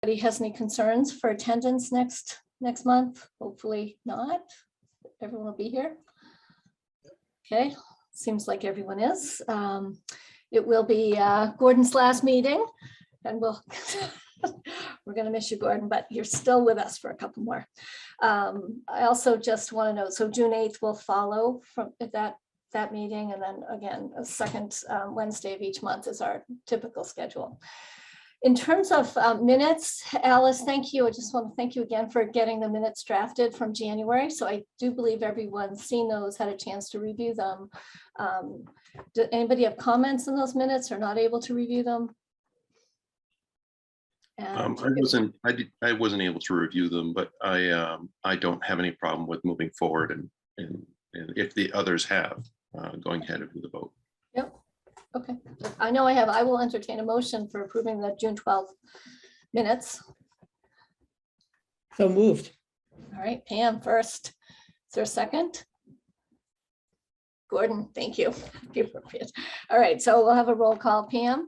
Anybody has any concerns for attendance next month? Hopefully not. Everyone will be here. Okay, seems like everyone is. It will be Gordon's last meeting, and we're going to miss you, Gordon, but you're still with us for a couple more. I also just want to note, so June 8th will follow from that meeting, and then again, a second Wednesday of each month is our typical schedule. In terms of minutes, Alice, thank you. I just want to thank you again for getting the minutes drafted from January. So I do believe everyone's seen those, had a chance to review them. Did anybody have comments on those minutes or not able to review them? I wasn't able to review them, but I don't have any problem with moving forward, and if the others have, going ahead and do the vote. Yep. Okay, I know I have. I will entertain a motion for approving the June 12th minutes. So moved. All right, Pam first. Is there a second? Gordon, thank you. Be appropriate. All right, so we'll have a roll call. Pam?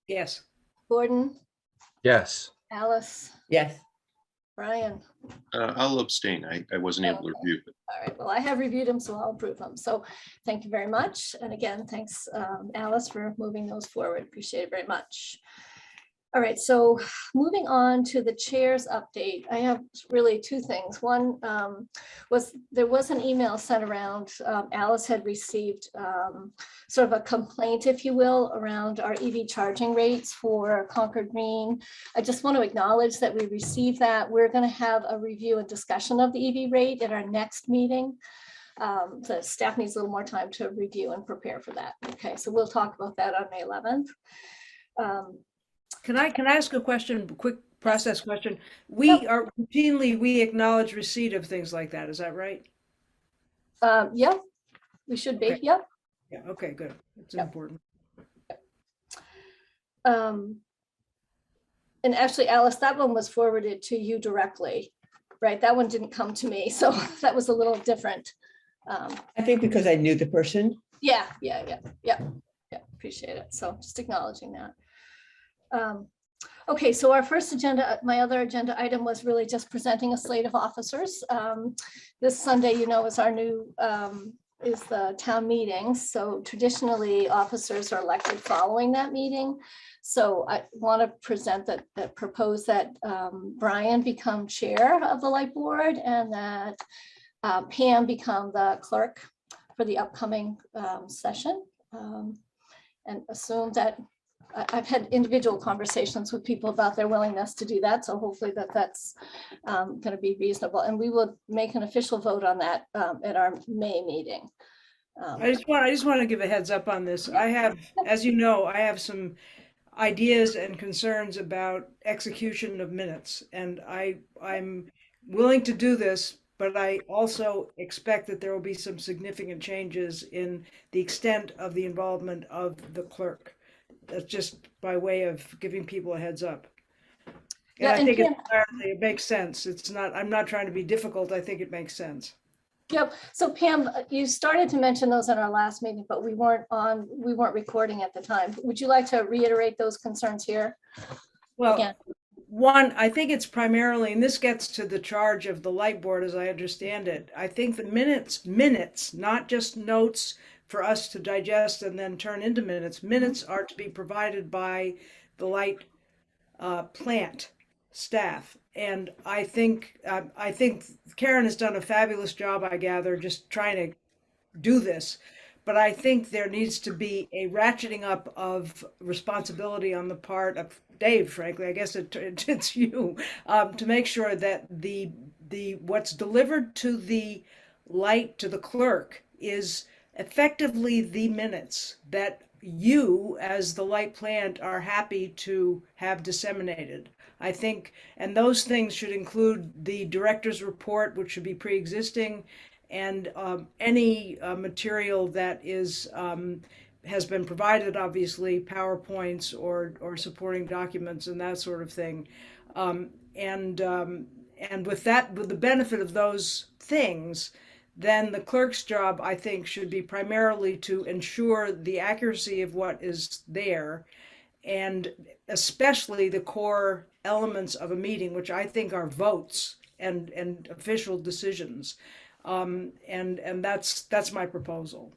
Yes. Gordon? Yes. Alice? Yes. Brian? I'll abstain. I wasn't able to review it. All right, well, I have reviewed them, so I'll approve them. So thank you very much. And again, thanks, Alice, for moving those forward. Appreciate it very much. All right, so moving on to the chair's update, I have really two things. One was there was an email sent around. Alice had received sort of a complaint, if you will, around our EV charging rates for Concord Green. I just want to acknowledge that we received that. We're going to have a review and discussion of the EV rate at our next meeting. The staff needs a little more time to review and prepare for that. Okay, so we'll talk about that on May 11th. Can I ask a question, quick process question? We are routinely, we acknowledge receipt of things like that. Is that right? Yeah, we should be. Okay. Yep. Yeah. Okay, good. It's Yep. important. And actually, Alice, that one was forwarded to you directly, right? That one didn't come to me, so that was a little different. I think because I knew the person. Yeah. Appreciate it. So just acknowledging that. Okay, so our first agenda, my other agenda item was really just presenting a slate of officers. This Sunday, you know, is our new, is the town meeting. So traditionally, officers are elected following that meeting. So I want to present that propose that Brian become chair of the Lifeboard and that Pam become the clerk for the upcoming session. And assume that I've had individual conversations with people about their willingness to do that. So hopefully that's going to be reasonable. And we will make an official vote on that at our May meeting. I just want to give a heads up on this. I have, as you know, I have some ideas and concerns about execution of minutes, and I'm willing to do this, but I also expect that there will be some significant changes in the extent of the involvement of the clerk. That's just by way of giving people a heads up. Yeah, I think Pam, it makes sense. It's not, I'm not trying to be difficult. I think it makes sense. Yep. So Pam, you started to mention those in our last meeting, but we weren't recording at the time. Would you like to reiterate those concerns here? Well, Again. one, I think it's primarily, and this gets to the charge of the Lifeboard as I understand it. I think the minutes, not just notes for us to digest and then turn into minutes. Minutes are to be provided by the light plant staff. And I think Karen has done a fabulous job, I gather, just trying to do this. But I think there needs to be a ratcheting up of responsibility on the part of Dave, frankly, I guess it's you, to make sure that the what's delivered to the clerk is effectively the minutes that you as the light plant are happy to have disseminated. I think, and those things should include the director's report, which should be pre-existing, and any material that is has been provided, obviously, PowerPoints or supporting documents and that sort of thing. And with that, with the benefit of those things, then the clerk's job, I think, should be primarily to ensure the accuracy of what is there and especially the core elements of a meeting, which I think are votes and official decisions. And that's my proposal.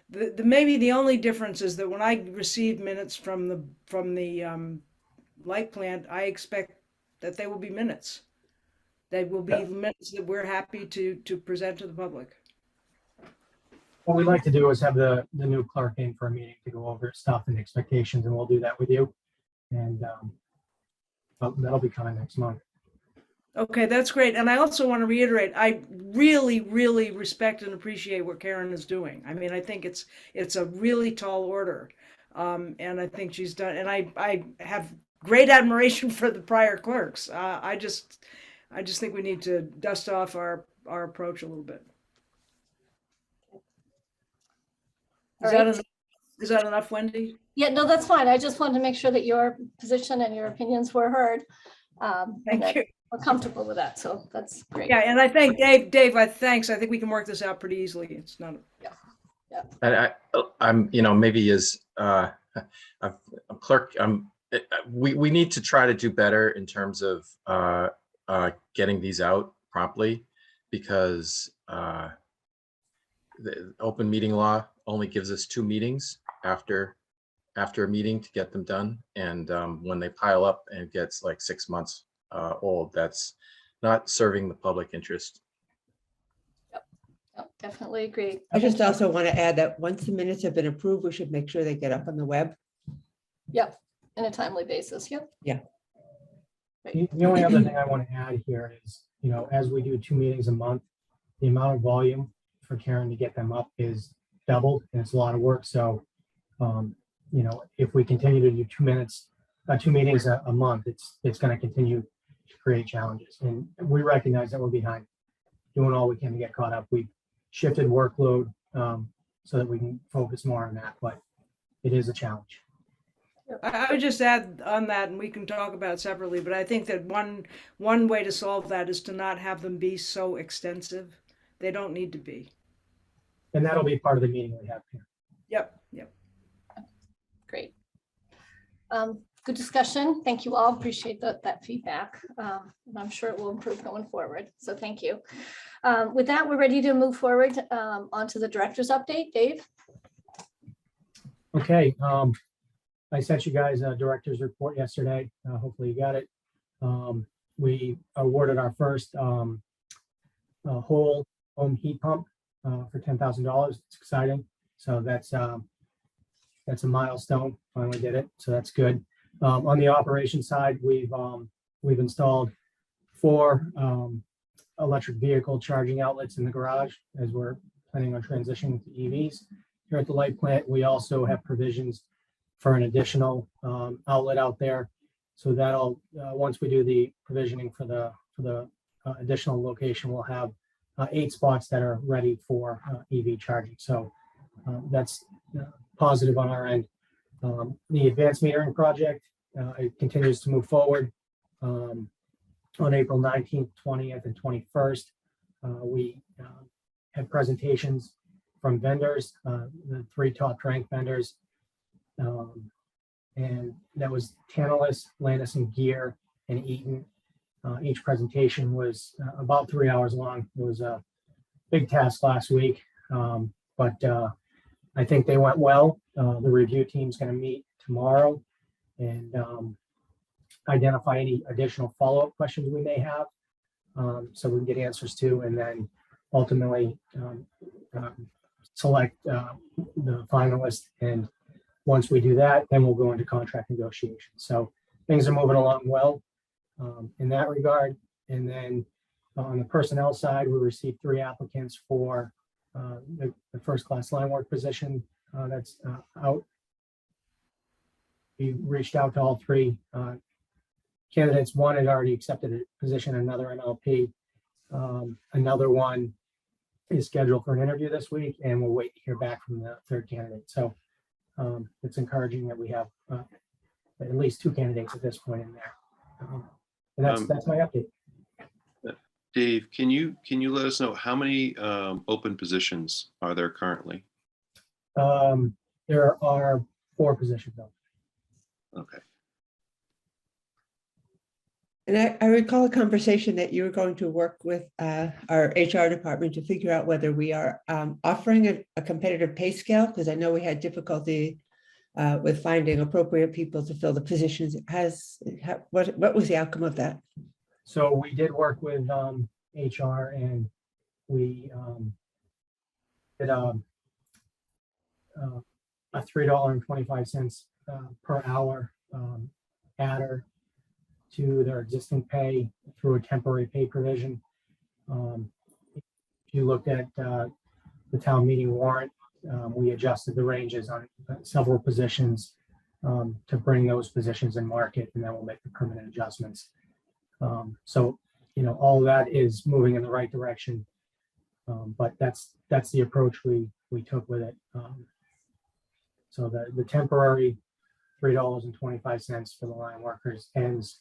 Maybe the only difference is that when I receive minutes from the light plant, I expect that they will be minutes. They will be minutes that we're happy to present to the public. What we'd like to do is have the new clerk in for a meeting to go over stuff and expectations, and we'll do that with you. And that'll be coming next month. Okay, that's great. And I also want to reiterate, I really, really respect and appreciate what Karen is doing. I mean, I think it's a really tall order. And I think she's done, and I have great admiration for the prior clerks. I just think we need to dust off our approach a little bit. Is that enough, Wendy? Yeah, no, that's fine. I just wanted to make sure that your position and your opinions were heard. And Thank that you. we're comfortable with that, so that's great. Yeah, and I thank Dave, thanks. I think we can work this out pretty easily. It's not. And I'm, maybe as a clerk, we need to try to do better in terms of getting these out promptly, because the open meeting law only gives us 2 meetings after a meeting to get them done. And when they pile up and it gets like 6 months old, that's not serving the public interest. Yep, definitely agree. I just also want to add that once the minutes have been approved, we should make sure they get up on the web. Yep, in a timely basis. Yep. The only other thing I want to add here is, as we do 2 meetings a month, the amount of volume for Karen to get them up is doubled, and it's a lot of work. So, if we continue to do 2 meetings a month, it's going to continue to create challenges. And we recognize that we're behind, doing all we can to get caught up. We've shifted workload so that we can focus more on that, but it is a challenge. I would just add on that, and we can talk about it separately, but I think that one way to solve that is to not have them be so extensive. They don't need to be. And that'll be part of the meeting we have here. Yep. Great. Good discussion. Thank you all. Appreciate that feedback. And I'm sure it will improve going forward. So thank you. With that, we're ready to move forward onto the director's update. Dave? Okay. I sent you guys a director's report yesterday. Hopefully you got it. We awarded our first whole home heat pump for $10,000. It's exciting. So that's a milestone. Finally did it. So that's good. On the operation side, we've installed 4 electric vehicle charging outlets in the garage as we're planning on transitioning to EVs. Here at the light plant, we also have provisions for an additional outlet out there. So that'll once we do the provisioning for the additional location, we'll have 8 spots that are ready for EV charging. So that's positive on our end. The advanced metering project, it continues to move forward. On April 19th, 20th, and 21st, we had presentations from vendors, the 3 top ranked vendors. And that was Tantalus, Landis and Gear, and Eaton. Each presentation was about 3 hours long. It was a big task last week, but I think they went well. The review team's going to meet tomorrow and identify any additional follow-up questions we may have, so we can get answers to, and then ultimately select the finalist. And once we do that, then we'll go into contract negotiations. So things are moving along well in that regard. And then on the personnel side, we received 3 applicants for the first class line work position that's out. We reached out to all 3 candidates. One had already accepted a position, another MLP. Another one is scheduled for an interview this week, and we'll wait to hear back from the 3rd candidate. So it's encouraging that we have at least 2 candidates at this point in there. And that's my update. Dave, can you let us know how many open positions are there currently? There are 4 positions open. Okay. And I recall a conversation that you were going to work with our HR department to figure out whether we are offering a competitive pay scale, because I know we had difficulty with finding appropriate people to fill the positions. What was the outcome of that? So we did work with HR, and we did a $3.25 per hour adder to their existing pay through a temporary pay provision. If you looked at the town meeting warrant, we adjusted the ranges on several positions to bring those positions in market, and then we'll make the permanent adjustments. So, all of that is moving in the right direction. But that's the approach we took with it. So the temporary $3.25 for the line workers ends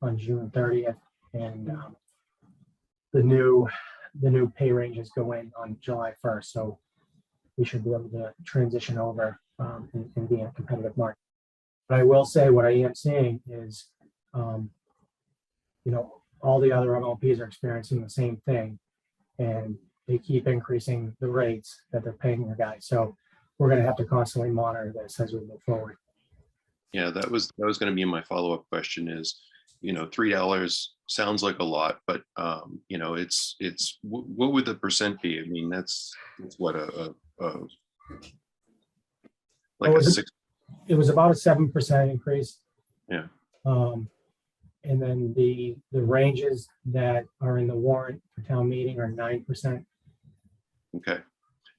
on June 30th, and the new pay ranges go in on July 1st. So we should be able to transition over and be in a competitive market. But I will say what I am seeing is, all the other MLPs are experiencing the same thing, and they keep increasing the rates that they're paying their guys. So we're going to have to constantly monitor this as we move forward. Yeah, that was going to be my follow-up question is, $3 sounds like a lot, but it's what would the percent be? I mean, that's what like a 6. It was about a 7% increase. Yeah. And then the ranges that are in the warrant for town meeting are 9%. Okay.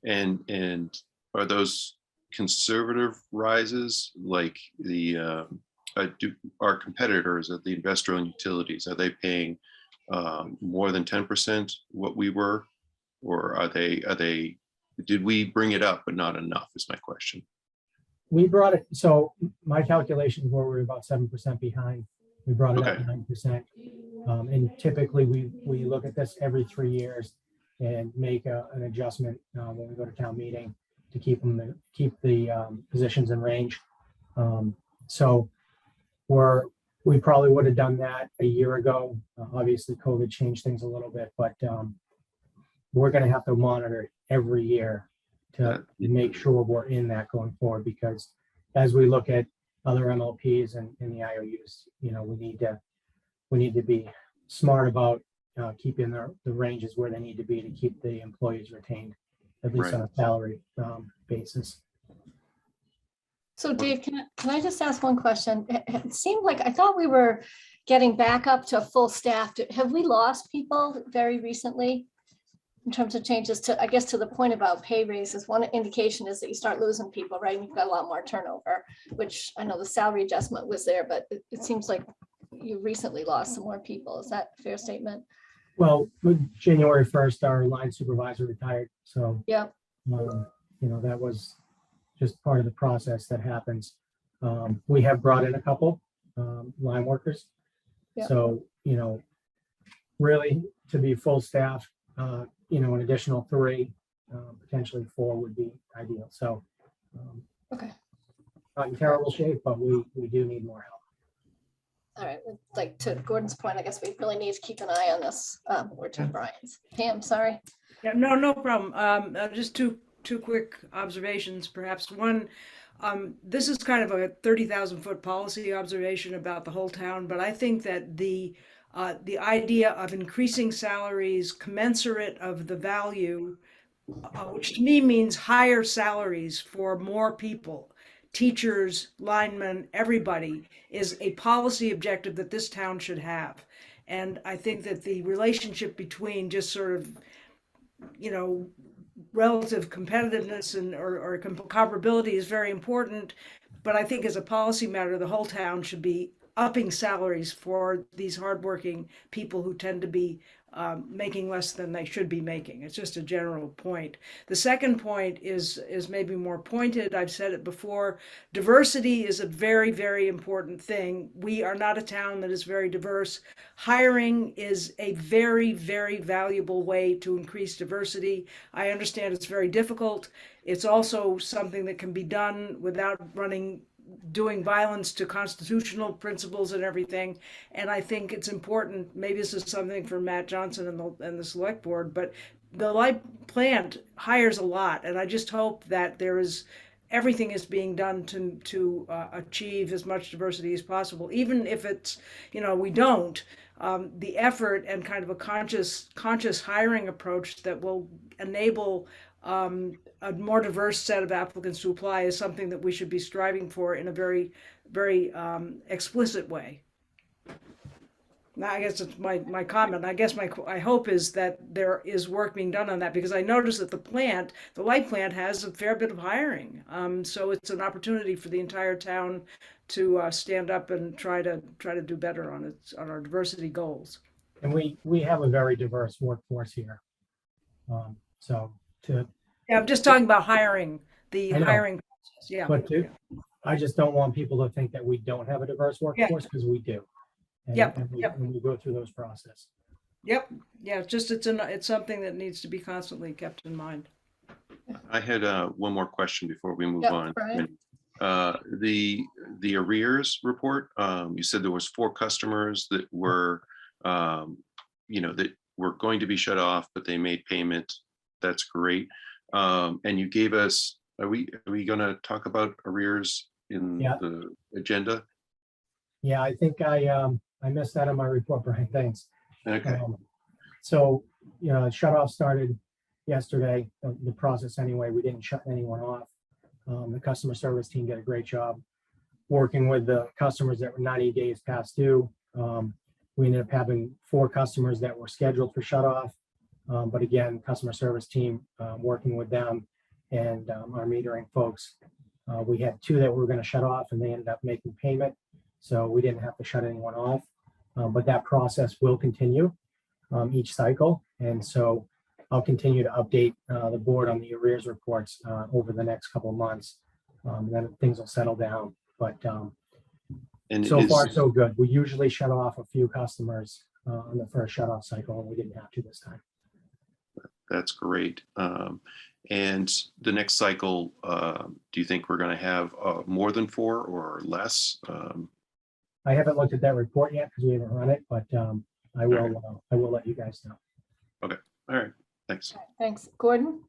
And are those conservative rises like the our competitors at the investor-owned utilities? Are they paying more than 10% what we were, or are they? Did we bring it up but not enough? Is my question. We brought it. So my calculations were we're about 7% behind. We brought it up Okay. 9%. And typically we look at this every 3 years and make an adjustment when we go to town meeting to keep the positions in range. So we probably would have done that a year ago. Obviously, COVID changed things a little bit, but we're going to have to monitor every year to make sure we're in that going forward, because as we look at other MLPs and the IOUs, we need to be smart about keeping the ranges where they need to be to keep the employees retained, at least Right. on a salary basis. So Dave, can I just ask one question? It seemed like, I thought we were getting back up to full staff. Have we lost people very recently in terms of changes to, I guess, to the point about pay raises? One indication is that you start losing people, right? And you've got a lot more turnover, which I know the salary adjustment was there, but it seems like you recently lost some more people. Is that a fair statement? Well, January 1st, our line supervisor retired. So, Yeah. that was just part of the process that happens. We have brought in a couple line workers. Yeah. So, really to be full staff, an additional 3, potentially 4 would be ideal. So, Okay. not in terrible shape, but we do need more help. All right. Like to Gordon's point, I guess we really need to keep an eye on this, or to Brian's. Pam, sorry. Yeah, no problem. Just two quick observations, perhaps. One, this is kind of a 30,000-foot policy observation about the whole town, but I think that the idea of increasing salaries commensurate of the value, which to me means higher salaries for more people, teachers, linemen, everybody, is a policy objective that this town should have. And I think that the relationship between just sort of, relative competitiveness or comparability is very important. But I think as a policy matter, the whole town should be upping salaries for these hardworking people who tend to be making less than they should be making. It's just a general point. The second point is maybe more pointed. I've said it before. Diversity is a very, very important thing. We are not a town that is very diverse. Hiring is a very, very valuable way to increase diversity. I understand it's very difficult. It's also something that can be done without running doing violence to constitutional principles and everything. And I think it's important, maybe this is something for Matt Johnson and the select board, but the light plant hires a lot. And I just hope that everything is being done to achieve as much diversity as possible, even if it's, we don't. The effort and kind of a conscious hiring approach that will enable a more diverse set of applicants to apply is something that we should be striving for in a very, very explicit way. Now, I guess it's my comment. I guess I hope is that there is work being done on that, because I noticed that the light plant has a fair bit of hiring. So it's an opportunity for the entire town to stand up and try to do better on our diversity goals. And we have a very diverse workforce here. Yeah, I'm just talking about hiring, the hiring process. Yeah. But I just don't want people to think that we don't have a diverse workforce, because we do. And we go through those processes. Yep. Yeah. It's something that needs to be constantly kept in mind. I had one more question before we move Yep, on. Brian. The arrears report, you said there was 4 customers that were, that were going to be shut off, but they made payment. That's great. And you gave us, are we going to talk about arrears in the agenda? Yeah, I think I missed that on my report, Brian. Thanks. Okay. Shut off started yesterday, the process anyway. We didn't shut anyone off. The customer service team did a great job working with the customers that were 90 days past due. We ended up having 4 customers that were scheduled for shut off. But again, customer service team working with them and our metering folks. We had 2 that were going to shut off, and they ended up making payment. So we didn't have to shut anyone off. But that process will continue each cycle. And so I'll continue to update the board on the arrears reports over the next couple of months. Then things will settle down. But so far, so good. We usually shut off a few customers on the first shut off cycle, and we didn't have to this time. That's great. And the next cycle, do you think we're going to have more than 4 or less? I haven't looked at that report yet because we haven't run it, but I will let you guys know. Okay. All right. Thanks. Thanks. Gordon?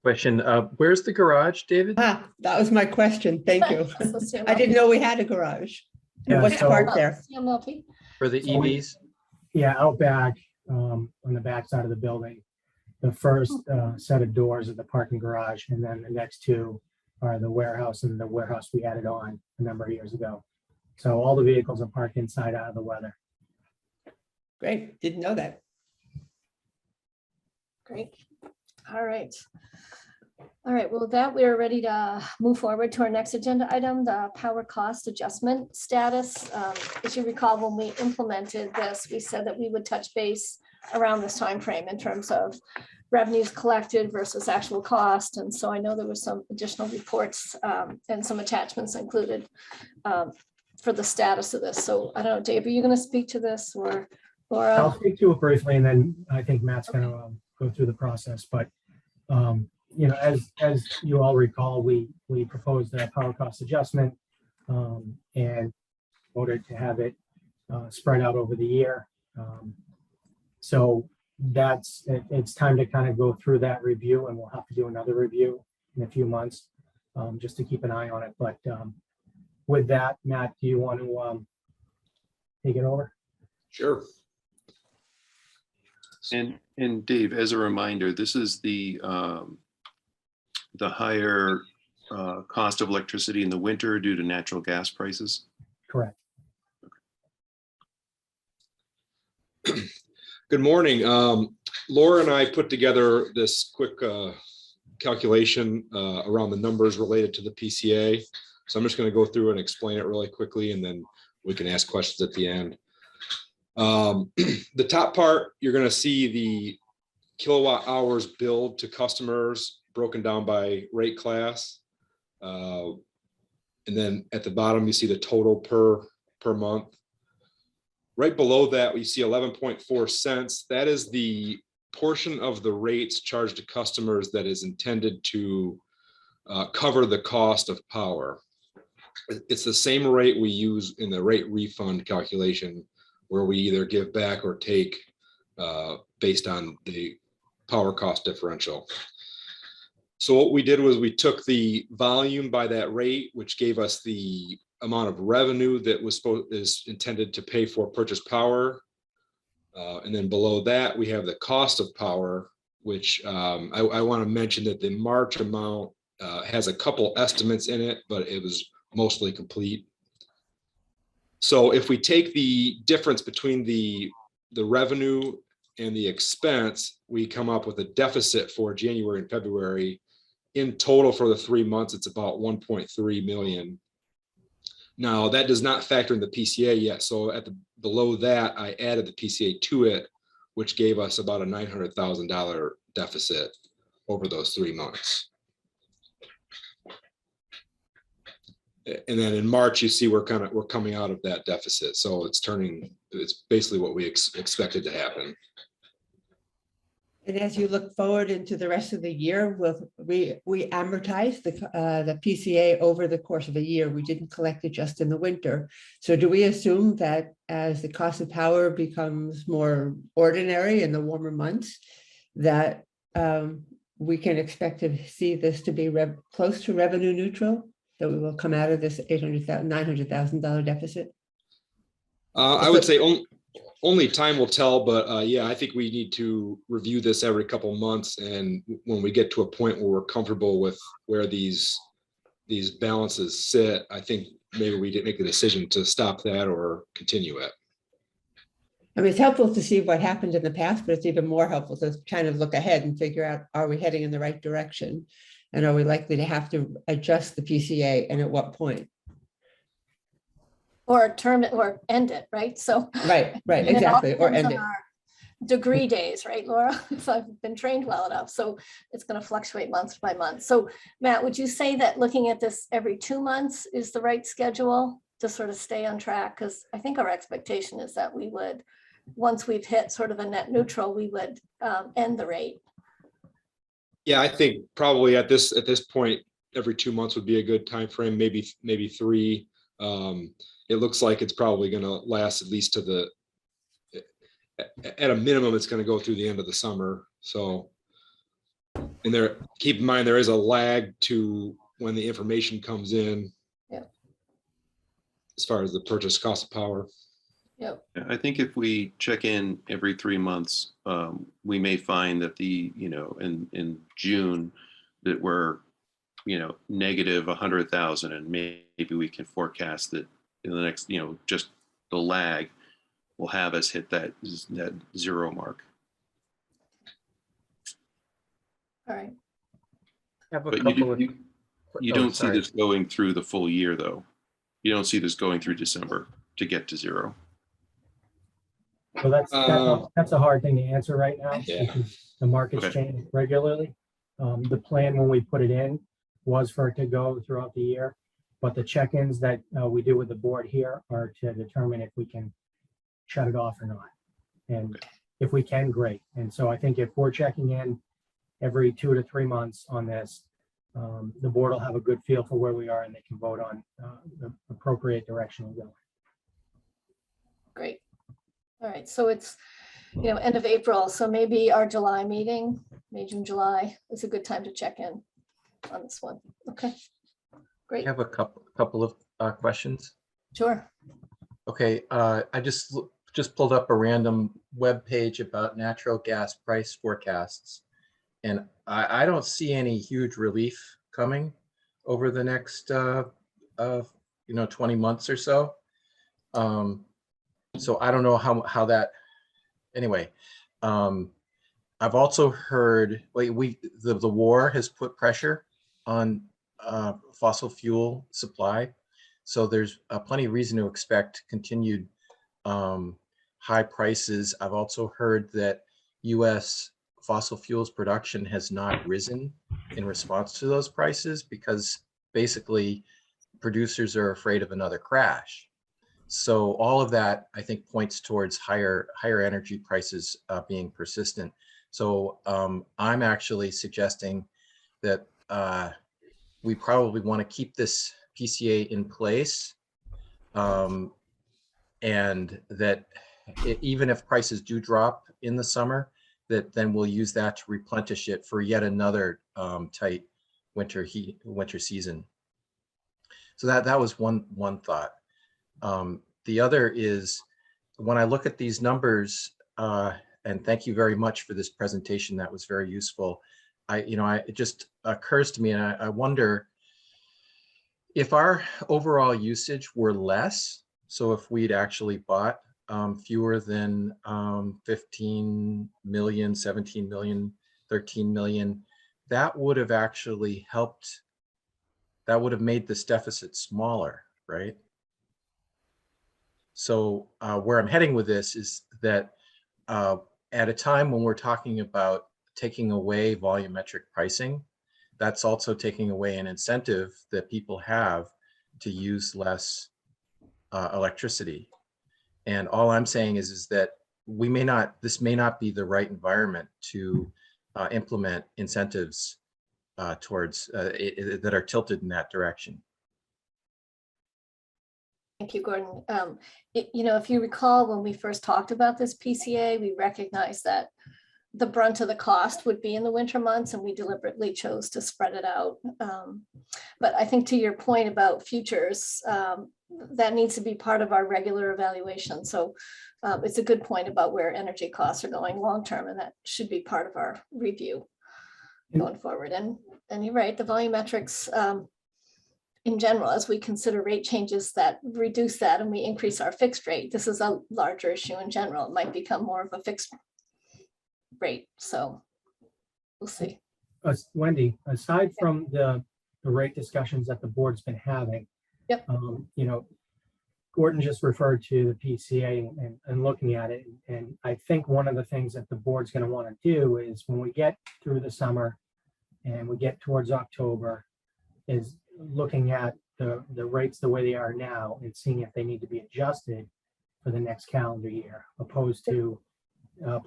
Question, where's the garage, David? That was my question. Thank you. I didn't know we had a garage. Yeah, What's so- parked there? CMLP? For the EVs? Yeah, out back on the back side of the building. The first set of doors are the parking garage, and then the next 2 are the warehouse and the warehouse we added on a number of years ago. So all the vehicles are parked inside out of the weather. Great. Didn't know that. Great. All right. All right, well, with that, we are ready to move forward to our next agenda item, the power cost adjustment status. As you recall, when we implemented this, we said that we would touch base around this time frame in terms of revenues collected versus actual cost. And so I know there was some additional reports and some attachments included for the status of this. So I don't know, Dave, are you going to speak to this or Laura? I'll speak to it briefly, and then I think Matt's going to go through the process. But as you all recall, we proposed a power cost adjustment and voted to have it spread out over the year. So it's time to kind of go through that review, and we'll have to do another review in a few months just to keep an eye on it. But with that, Matt, do you want to take it over? Sure. And Dave, as a reminder, this is the higher cost of electricity in the winter due to natural gas prices. Correct. Good morning. Laura and I put together this quick calculation around the numbers related to the PCA. So I'm just going to go through and explain it really quickly, and then we can ask questions at the end. The top part, you're going to see the kilowatt hours billed to customers broken down by rate class. And then at the bottom, you see the total per month. Right below that, we see 11.4 cents. That is the portion of the rates charged to customers that is intended to cover the cost of power. It's the same rate we use in the rate refund calculation, where we either give back or take based on the power cost differential. So what we did was we took the volume by that rate, which gave us the amount of revenue that is intended to pay for purchase power. And then below that, we have the cost of power, which I want to mention that the March amount has a couple estimates in it, but it was mostly complete. So if we take the difference between the revenue and the expense, we come up with a deficit for January and February. In total for the 3 months, it's about 1.3 million. Now that does not factor in the PCA yet. So below that, I added the PCA to it, which gave us about a $900,000 deficit over those 3 months. And then in March, you see we're coming out of that deficit. So it's basically what we expected to happen. And as you look forward into the rest of the year, we amortize the PCA over the course of a year. We didn't collect it just in the winter. So do we assume that as the cost of power becomes more ordinary in the warmer months, that we can expect to see this to be close to revenue neutral, that we will come out of this $900,000 deficit? I would say only time will tell, but yeah, I think we need to review this every couple months. And when we get to a point where we're comfortable with where these balances sit, I think maybe we didn't make the decision to stop that or continue it. I mean, it's helpful to see what happened in the past, but it's even more helpful to kind of look ahead and figure out, are we heading in the right direction? And are we likely to have to adjust the PCA, and at what point? Or term it or end it, right? So. Right, and it all exactly, or depends end on it. our degree days, right, Laura? If I've been trained well enough. So it's going to fluctuate month by month. So Matt, would you say that looking at this every 2 months is the right schedule to sort of stay on track? Because I think our expectation is that we would, once we've hit sort of a net neutral, we would end the rate. Yeah, I think probably at this point, every 2 months would be a good time frame. Maybe 3. It looks like it's probably going to last at least to at a minimum, it's going to go through the end of the summer. So, and keep in mind, there is a lag to when the information comes in. Yeah. As far as the purchase cost of power. Yep. I think if we check in every 3 months, we may find that in June that we're, negative 100,000, and maybe we can forecast that in the next, just the lag will have us hit that zero mark. All right. I have a But couple of. you don't see this going through the full year, though. You don't see this going through December to get to zero. So that's a hard thing to answer right now, Yeah. because the markets change regularly. The plan when we put it in was for it to go throughout the year, but the check-ins that we do with the board here are to determine if we can shut it off or not. And if we can, great. And so I think if we're checking in every 2 to 3 months on this, the board will have a good feel for where we are, and they can vote on the appropriate direction we're going. Great. All right. So it's, end of April. So maybe our July meeting, May, June, July is a good time to check in on this one. Okay. Great. I have a couple of questions. Sure. Okay, I just pulled up a random web page about natural gas price forecasts, and I don't see any huge relief coming over the next 20 months or so. So I don't know how that. Anyway, I've also heard the war has put pressure on fossil fuel supply. So there's plenty of reason to expect continued high prices. I've also heard that U.S. fossil fuels production has not risen in response to those prices because basically producers are afraid of another crash. So all of that, I think, points towards higher energy prices being persistent. So I'm actually suggesting that we probably want to keep this PCA in place. And that even if prices do drop in the summer, that then we'll use that to replenish it for yet another tight winter season. So that was one thought. The other is when I look at these numbers, and thank you very much for this presentation. That was very useful. It just occurs to me, and I wonder if our overall usage were less. So if we'd actually bought fewer than 15 million, 17 million, 13 million, that would have actually helped. That would have made this deficit smaller, right? So where I'm heading with this is that at a time when we're talking about taking away volumetric pricing, that's also taking away an incentive that people have to use less electricity. And all I'm saying is that this may not be the right environment to implement incentives towards that are tilted in that direction. Thank you, Gordon. If you recall, when we first talked about this PCA, we recognized that the brunt of the cost would be in the winter months, and we deliberately chose to spread it out. But I think to your point about futures, that needs to be part of our regular evaluation. So it's a good point about where energy costs are going long-term, and that should be part of our review going forward. And you're right, the volumetrics in general, as we consider rate changes that reduce that and we increase our fixed rate, this is a larger issue in general. It might become more of a fixed rate. So we'll see. Wendy, aside from the rate discussions that the board's been having, yep. Gordon just referred to the PCA and looking at it. And I think one of the things that the board's going to want to do is when we get through the summer and we get towards October, is looking at the rates the way they are now and seeing if they need to be adjusted for the next calendar year, opposed to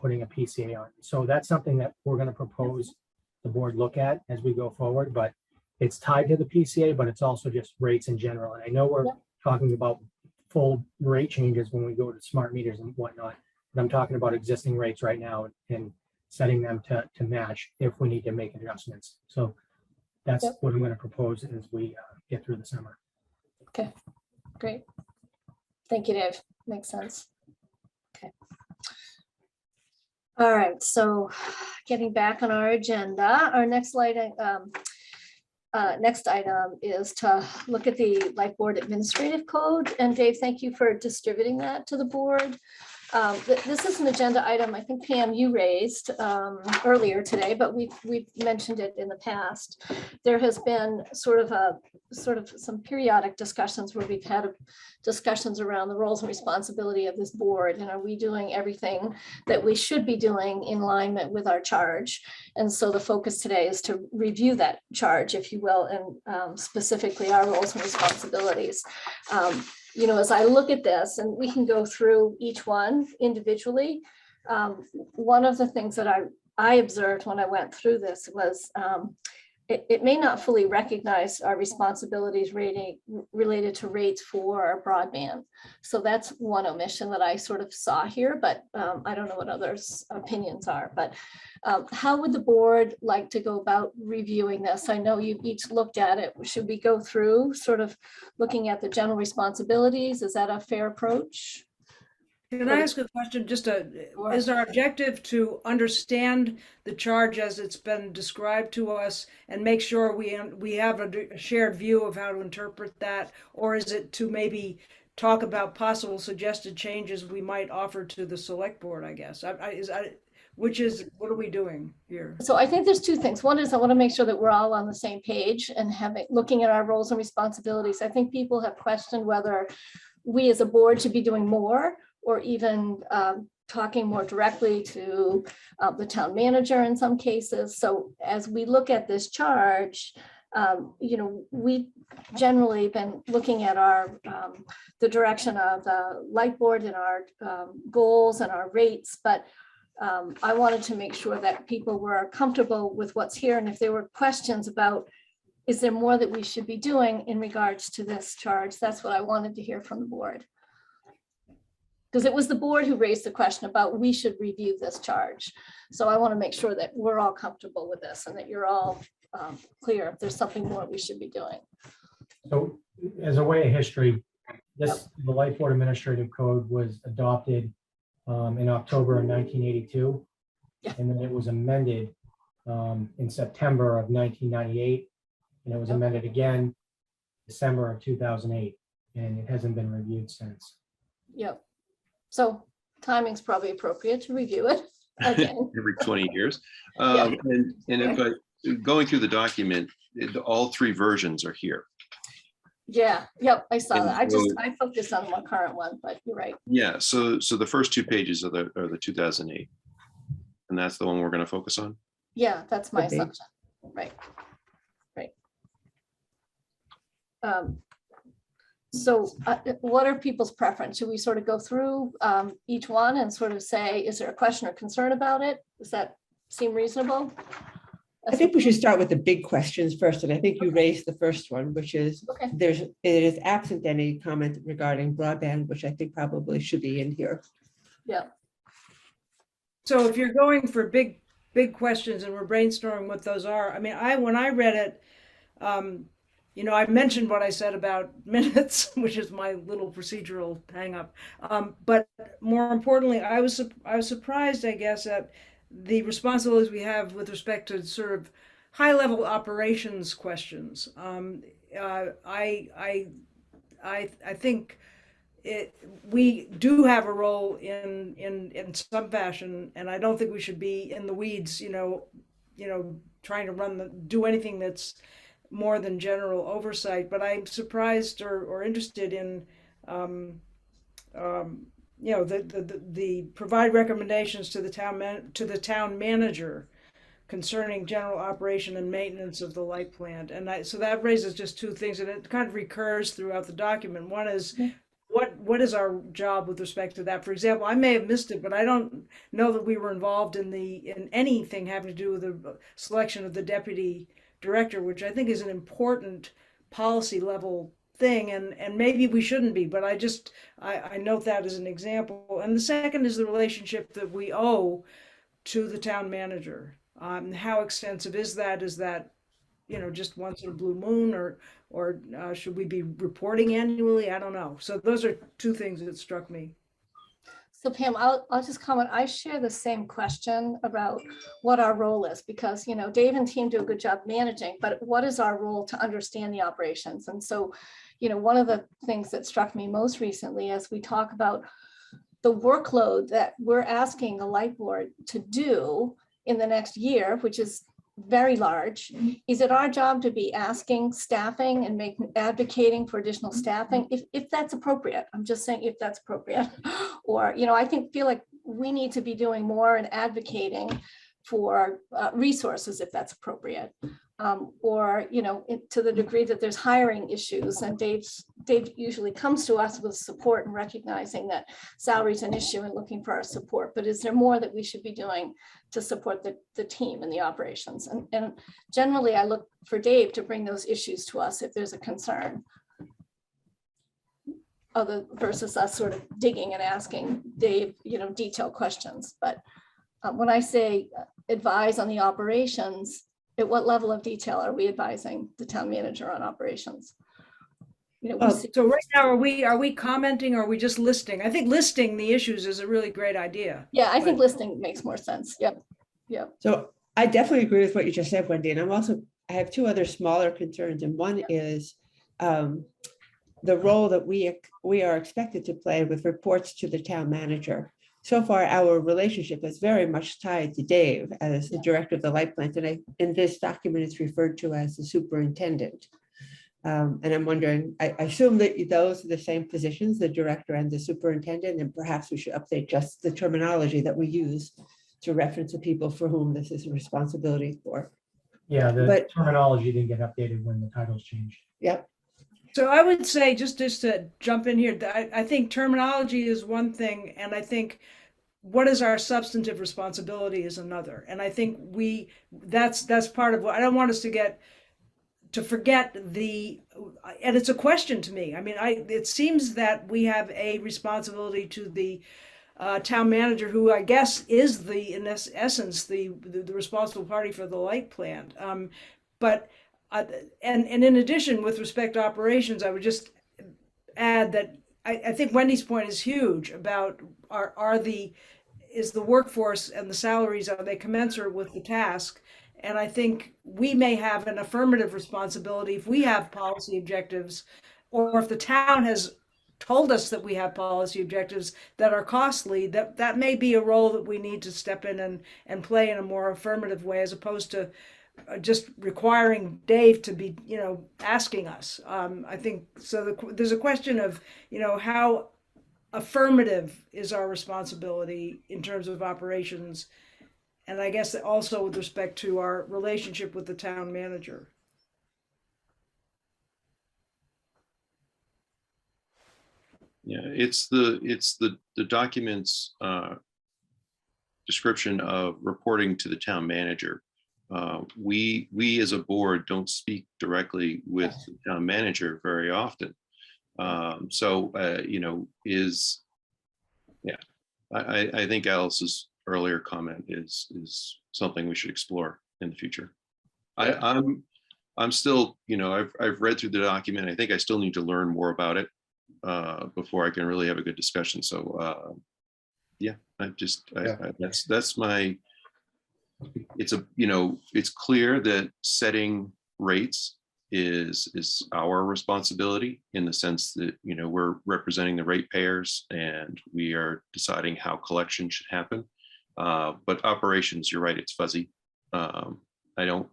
putting a PCA on. So that's something that we're going to propose the board look at as we go forward, but it's tied to the PCA, but it's also just rates in general. And I know we're talking about full rate changes when we go to smart meters and whatnot, but I'm talking about existing rates right now and setting them to match if we need to make adjustments. So that's what I'm going to propose as we get through the summer. Okay, great. Thank you, Dave. Makes sense. Okay. All right, so getting back on our agenda, our next item is to look at the Lifeboard administrative code. And Dave, thank you for distributing that to the board. This is an agenda item I think, Pam, you raised earlier today, but we've mentioned it in the past. There has been sort of some periodic discussions where we've had discussions around the roles and responsibility of this board, and are we doing everything that we should be doing in alignment with our charge? And so the focus today is to review that charge, if you will, and specifically our roles and responsibilities. As I look at this, and we can go through each one individually, one of the things that I observed when I went through this was it may not fully recognize our responsibilities related to rates for broadband. So that's one omission that I sort of saw here, but I don't know what others' opinions are. But how would the board like to go about reviewing this? I know you each looked at it. Should we go through sort of looking at the general responsibilities? Is that a fair approach? Can I ask a question? Is our objective to understand the charge as it's been described to us and make sure we have a shared view of how to interpret that? Or is it to maybe talk about possible suggested changes we might offer to the select board, I guess? What are we doing here? So I think there's two things. One is I want to make sure that we're all on the same page and looking at our roles and responsibilities. I think people have questioned whether we as a board should be doing more, or even talking more directly to the town manager in some cases. So as we look at this charge, we generally been looking at the direction of the Lifeboard and our goals and our rates, but I wanted to make sure that people were comfortable with what's here. And if there were questions about is there more that we should be doing in regards to this charge? That's what I wanted to hear from the board. Because it was the board who raised the question about we should review this charge. So I want to make sure that we're all comfortable with this and that you're all clear if there's something more we should be doing. So as a way of history, the Lifeboard Administrative Code was adopted in October of 1982. Yeah. And then it was amended in September of 1998. And it was amended again December of 2008. And it hasn't been reviewed since. Yep. So timing's probably appropriate to review it again. Every 20 years. Yeah. And if going through the document, all three versions are here. Yeah, yep, I saw And that. so- I focused on the current one, but you're right. Yeah, so the first two pages are the 2008. And that's the one we're going to focus on. Yeah, that's my Could be. assumption. Right. Right. So what are people's preference? Should we sort of go through each one and sort of say, is there a question or concern about it? Does that seem reasonable? I think we should start with the big questions first, and I think you raised the first one, which is Okay. it is absent any comment regarding broadband, which I think probably should be in here. Yeah, So if you're going for big questions and we're brainstorming what those are, I mean, when I read it, I mentioned what I said about minutes, which is my little procedural hang up. But more importantly, I was surprised, I guess, at the responsibilities we have with respect to sort of high level operations questions. I think we do have a role in some fashion, and I don't think we should be in the weeds, trying to do anything that's more than general oversight. But I'm surprised or interested in the provide recommendations to the town manager concerning general operation and maintenance of the light plant. And so that raises just two things, and it kind of recurs throughout the document. One is what is our job with respect to that? For example, I may have missed it, but I don't know that we were involved in anything having to do with the selection of the deputy director, which I think is an important policy level thing, and maybe we shouldn't be, but I note that as an example. And the second is the relationship that we owe to the town manager. How extensive is that? Is that just once in a blue moon, or should we be reporting annually? I don't know. So those are two things that struck me. so Pam, I'll just comment. I share the same question about what our role is, because, Dave and team do a good job managing, but what is our role to understand the operations? And so, one of the things that struck me most recently as we talk about the workload that we're asking the Lifeboard to do in the next year, which is very large, is it our job to be asking staffing and advocating for additional staffing if that's appropriate? I'm just saying if that's appropriate. Or, feel like we need to be doing more and advocating for resources if that's appropriate. Or, to the degree that there's hiring issues, and Dave usually comes to us with support and recognizing that salary is an issue and looking for our support. But is there more that we should be doing to support the team and the operations? And generally, I look for Dave to bring those issues to us if there's a concern, other versus us sort of digging and asking Dave, detailed questions. But when I say advise on the operations, at what level of detail are we advising the town manager on operations? So right now, are we commenting, or are we just listing? I think listing the issues is a really great idea. Yeah, I think listing makes more sense. Yep. So I definitely agree with what you just said, Wendy. And I have two other smaller concerns. And one is the role that we are expected to play with reports to the town manager. So far, our relationship is very much tied to Dave as the director of the light plant. And in this document, it's referred to as the superintendent. And I'm wondering, I assume that those are the same positions, the director and the superintendent, and perhaps we should update just the terminology that we use to reference the people for whom this is a responsibility for. Yeah, the But- terminology didn't get updated when the titles changed. Yep. So I would say, just to jump in here, I think terminology is one thing, and I think what is our substantive responsibility is another. And I think that's part of what I don't want us to get to forget and it's a question to me. I mean, it seems that we have a responsibility to the town manager, who I guess is in essence, the responsible party for the light plan. But and in addition, with respect to operations, I would just add that I think Wendy's point is huge about is the workforce and the salaries, are they commensurate with the task? And I think we may have an affirmative responsibility if we have policy objectives, or if the town has told us that we have policy objectives that are costly, that may be a role that we need to step in and play in a more affirmative way, as opposed to just requiring Dave to be, asking us. I think so. There's a question of, how affirmative is our responsibility in terms of operations, and I guess also with respect to our relationship with the town manager. Yeah, it's the document's description of reporting to the town manager. We as a board don't speak directly with the town manager very often. I think Alice's earlier comment is something we should explore in the future. I'm still, I've read through the document. I think I still need to learn more about it before I can really have a good discussion. So that's my, it's clear that setting rates is our responsibility, in the sense that, we're representing the ratepayers and we are deciding how collection should happen. But operations, you're right, it's fuzzy. I don't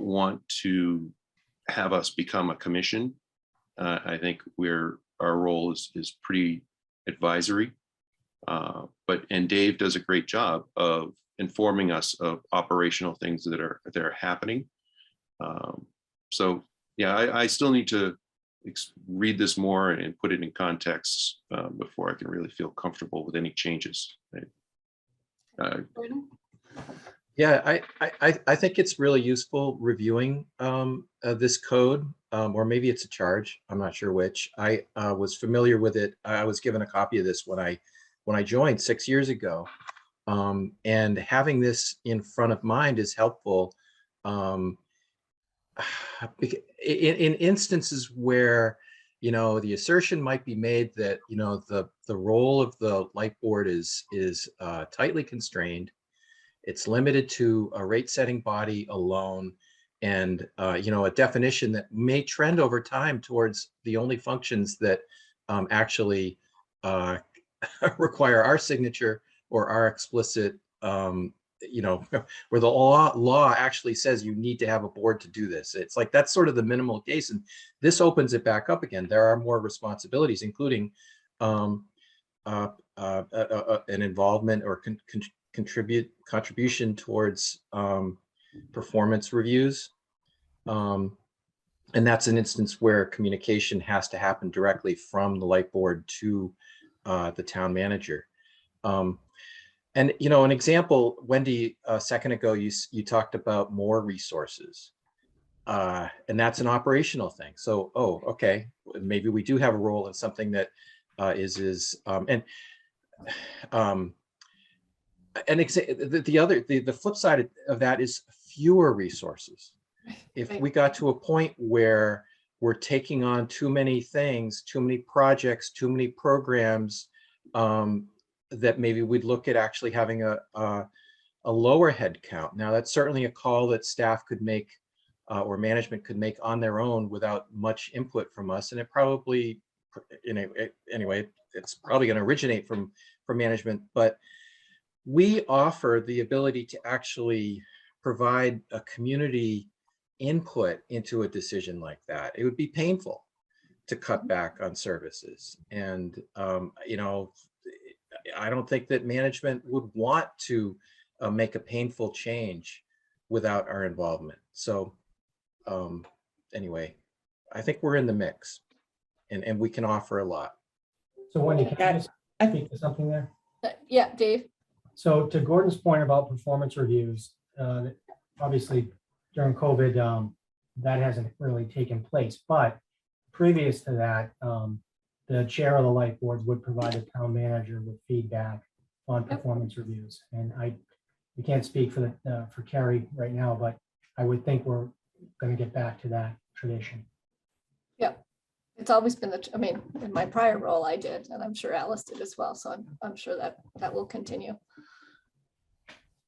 want to have us become a commission. I think our role is pretty advisory, and Dave does a great job of informing us of operational things that are happening. I still need to read this more and put it in context before I can really feel comfortable with any changes. Yeah, I think it's really useful reviewing this code, or maybe it's a charge. I'm not sure which. I was familiar with it. I was given a copy of this when I joined 6 years ago, and having this in front of mind is helpful in instances where the assertion might be made that the role of the light board is tightly constrained. It's limited to a rate setting body alone, and a definition that may trend over time towards the only functions that actually require our signature or our explicit, where the law actually says you need to have a board to do this. It's like that's sort of the minimal case, and this opens it back up again. There are more responsibilities, including an involvement or contribution towards performance reviews, and that's an instance where communication has to happen directly from the light board to the town manager. And an example, Wendy, a second ago, you talked about more resources, and that's an operational thing. So, okay, maybe we do have a role in something that the flip side of that is fewer resources. If we got to a point where we're taking on too many things, too many projects, too many programs, that maybe we'd look at actually having a lower head count. Now, that's certainly a call that staff could make or management could make on their own without much input from us. And it probably, anyway, it's probably going to originate from management, but we offer the ability to actually provide a community input into a decision like that. It would be painful to cut back on services. And, I don't think that management would want to make a painful change without our involvement. So anyway, I think we're in the mix and we can offer a lot. So Wendy, can I just speak to something there? Yeah, Dave. So to Gordon's point about performance reviews, obviously during COVID, that hasn't really taken place. But previous to that, the chair of the Lifeboard would provide the town manager with feedback on performance reviews. And we can't speak for for Carrie right now, but I would think we're going to get back to that tradition. Yeah, it's always been I mean, in my prior role I did, and I'm sure Alice did as well. So I'm sure that will continue.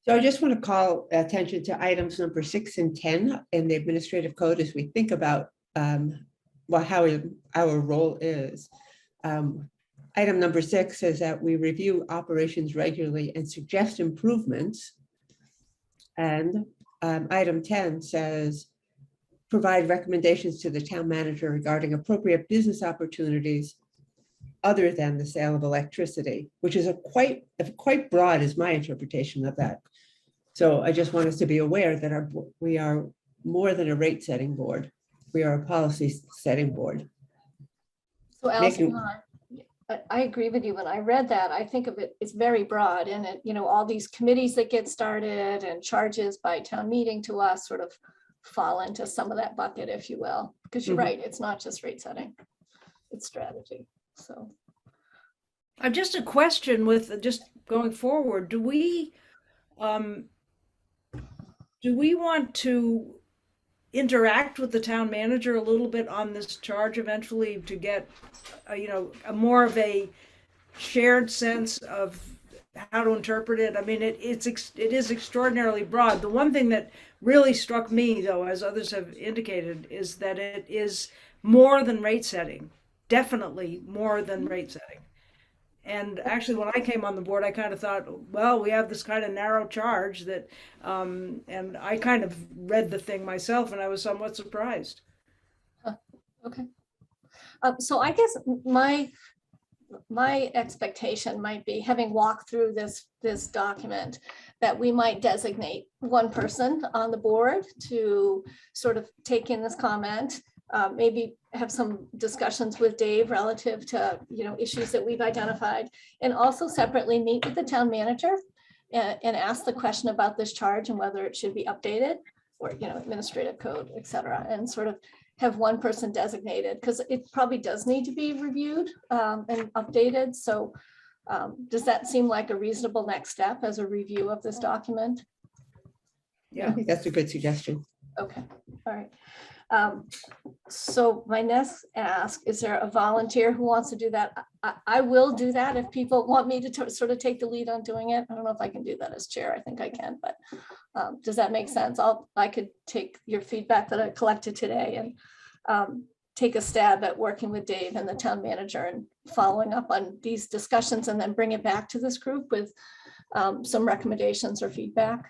So I just want to call attention to items number 6 and 10 in the administrative code as we think about how our role is. Item number 6 says that we review operations regularly and suggest improvements. And item 10 says, provide recommendations to the town manager regarding appropriate business opportunities other than the sale of electricity, which is quite broad is my interpretation of that. So I just want us to be aware that we are more than a rate setting board. We are a policy setting board. So Alice, I agree with you. When I read that, I think of it, it's very broad, and it, all these committees that get started and charges by town meeting to us sort of fall into some of that bucket, if you will, because you're right. It's not just rate setting, it's strategy. So I've just a question with just going forward. Do we want to interact with the town manager a little bit on this charge eventually to get, a more of a shared sense of how to interpret it? I mean, it is extraordinarily broad. The one thing that really struck me, though, as others have indicated, is that it is more than rate setting, definitely more than rate setting. And actually, when I came on the board, I kind of thought, well, we have this kind of narrow charge that, and I kind of read the thing myself, and I was somewhat surprised. okay. So I guess my expectation might be, having walked through this document, that we might designate one person on the board to sort of take in this comment. Maybe have some discussions with Dave relative to issues that we've identified, and also separately meet with the town manager and ask the question about this charge and whether it should be updated, or administrative code, et cetera, and sort of have one person designated, because it probably does need to be reviewed and updated. So does that seem like a reasonable next step as a review of this document? Yeah, I think that's a good suggestion. Okay, all right. So my next ask, is there a volunteer who wants to do that? I will do that if people want me to sort of take the lead on doing it. I don't know if I can do that as chair. I think I can, but does that make sense? I could take your feedback that I collected today and take a stab at working with Dave and the town manager and following up on these discussions, and then bring it back to this group with some recommendations or feedback.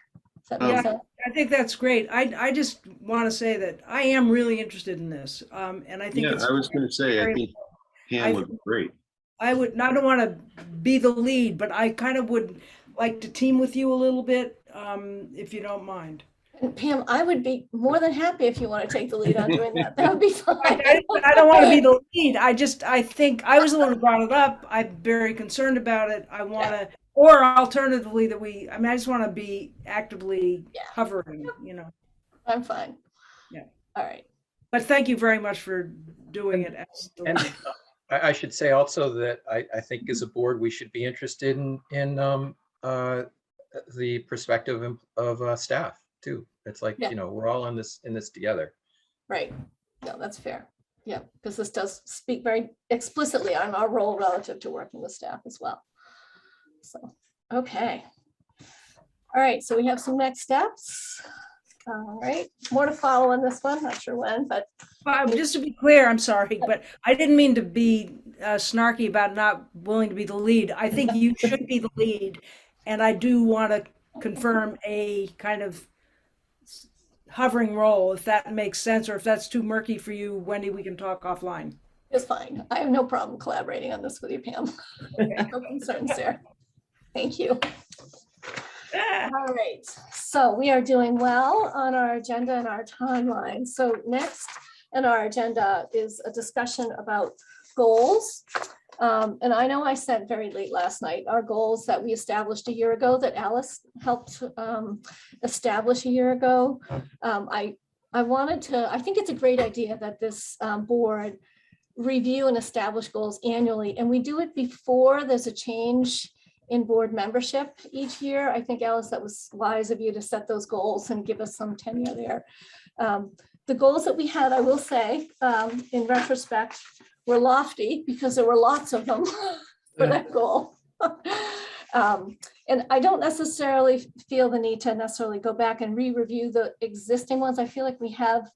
Does that make sense? I think that's great. I just want to say that I am really interested in this. And I think Yeah, I was going to say, I think Pam would be great. I don't want to be the lead, but I kind of would like to team with you a little bit, if you don't mind. And Pam, I would be more than happy if you want to take the lead on doing that. That would be fine. I don't want to be the lead. I think I was the one who brought it up. I'm very concerned about it. I want to, or alternatively I just want to be actively hovering, I'm fine. Yeah. All right. But thank you very much for doing it. As the And lead. I should say also that I think as a board, we should be interested in the perspective of staff too. It's like, we're all in this together. Right. No, that's fair. Yeah, because this does speak very explicitly on our role relative to working with staff as well. So, okay. All right, so we have some next steps. All right, more to follow on this one. Not sure when, but Just to be clear, I'm sorry, but I didn't mean to be snarky about not willing to be the lead. I think you should be the lead, and I do want to confirm a kind of hovering role, if that makes sense, or if that's too murky for you, Wendy, we can talk offline. it's fine. I have no problem collaborating on this with you, Pam. No concerns there. Thank you. All right, so we are doing well on our agenda and our timeline. So next on our agenda is a discussion about goals. And I know I said very late last night, our goals that we established a year ago, that Alice helped establish a year ago. I I think it's a great idea that this board review and establish goals annually, and we do it before there's a change in board membership each year. I think, Alice, that was wise of you to set those goals and give us some tenure there. The goals that we had, I will say, in retrospect, were lofty because there were lots of them for that goal. And I don't necessarily feel the need to necessarily go back and re-review the existing ones. I feel like we have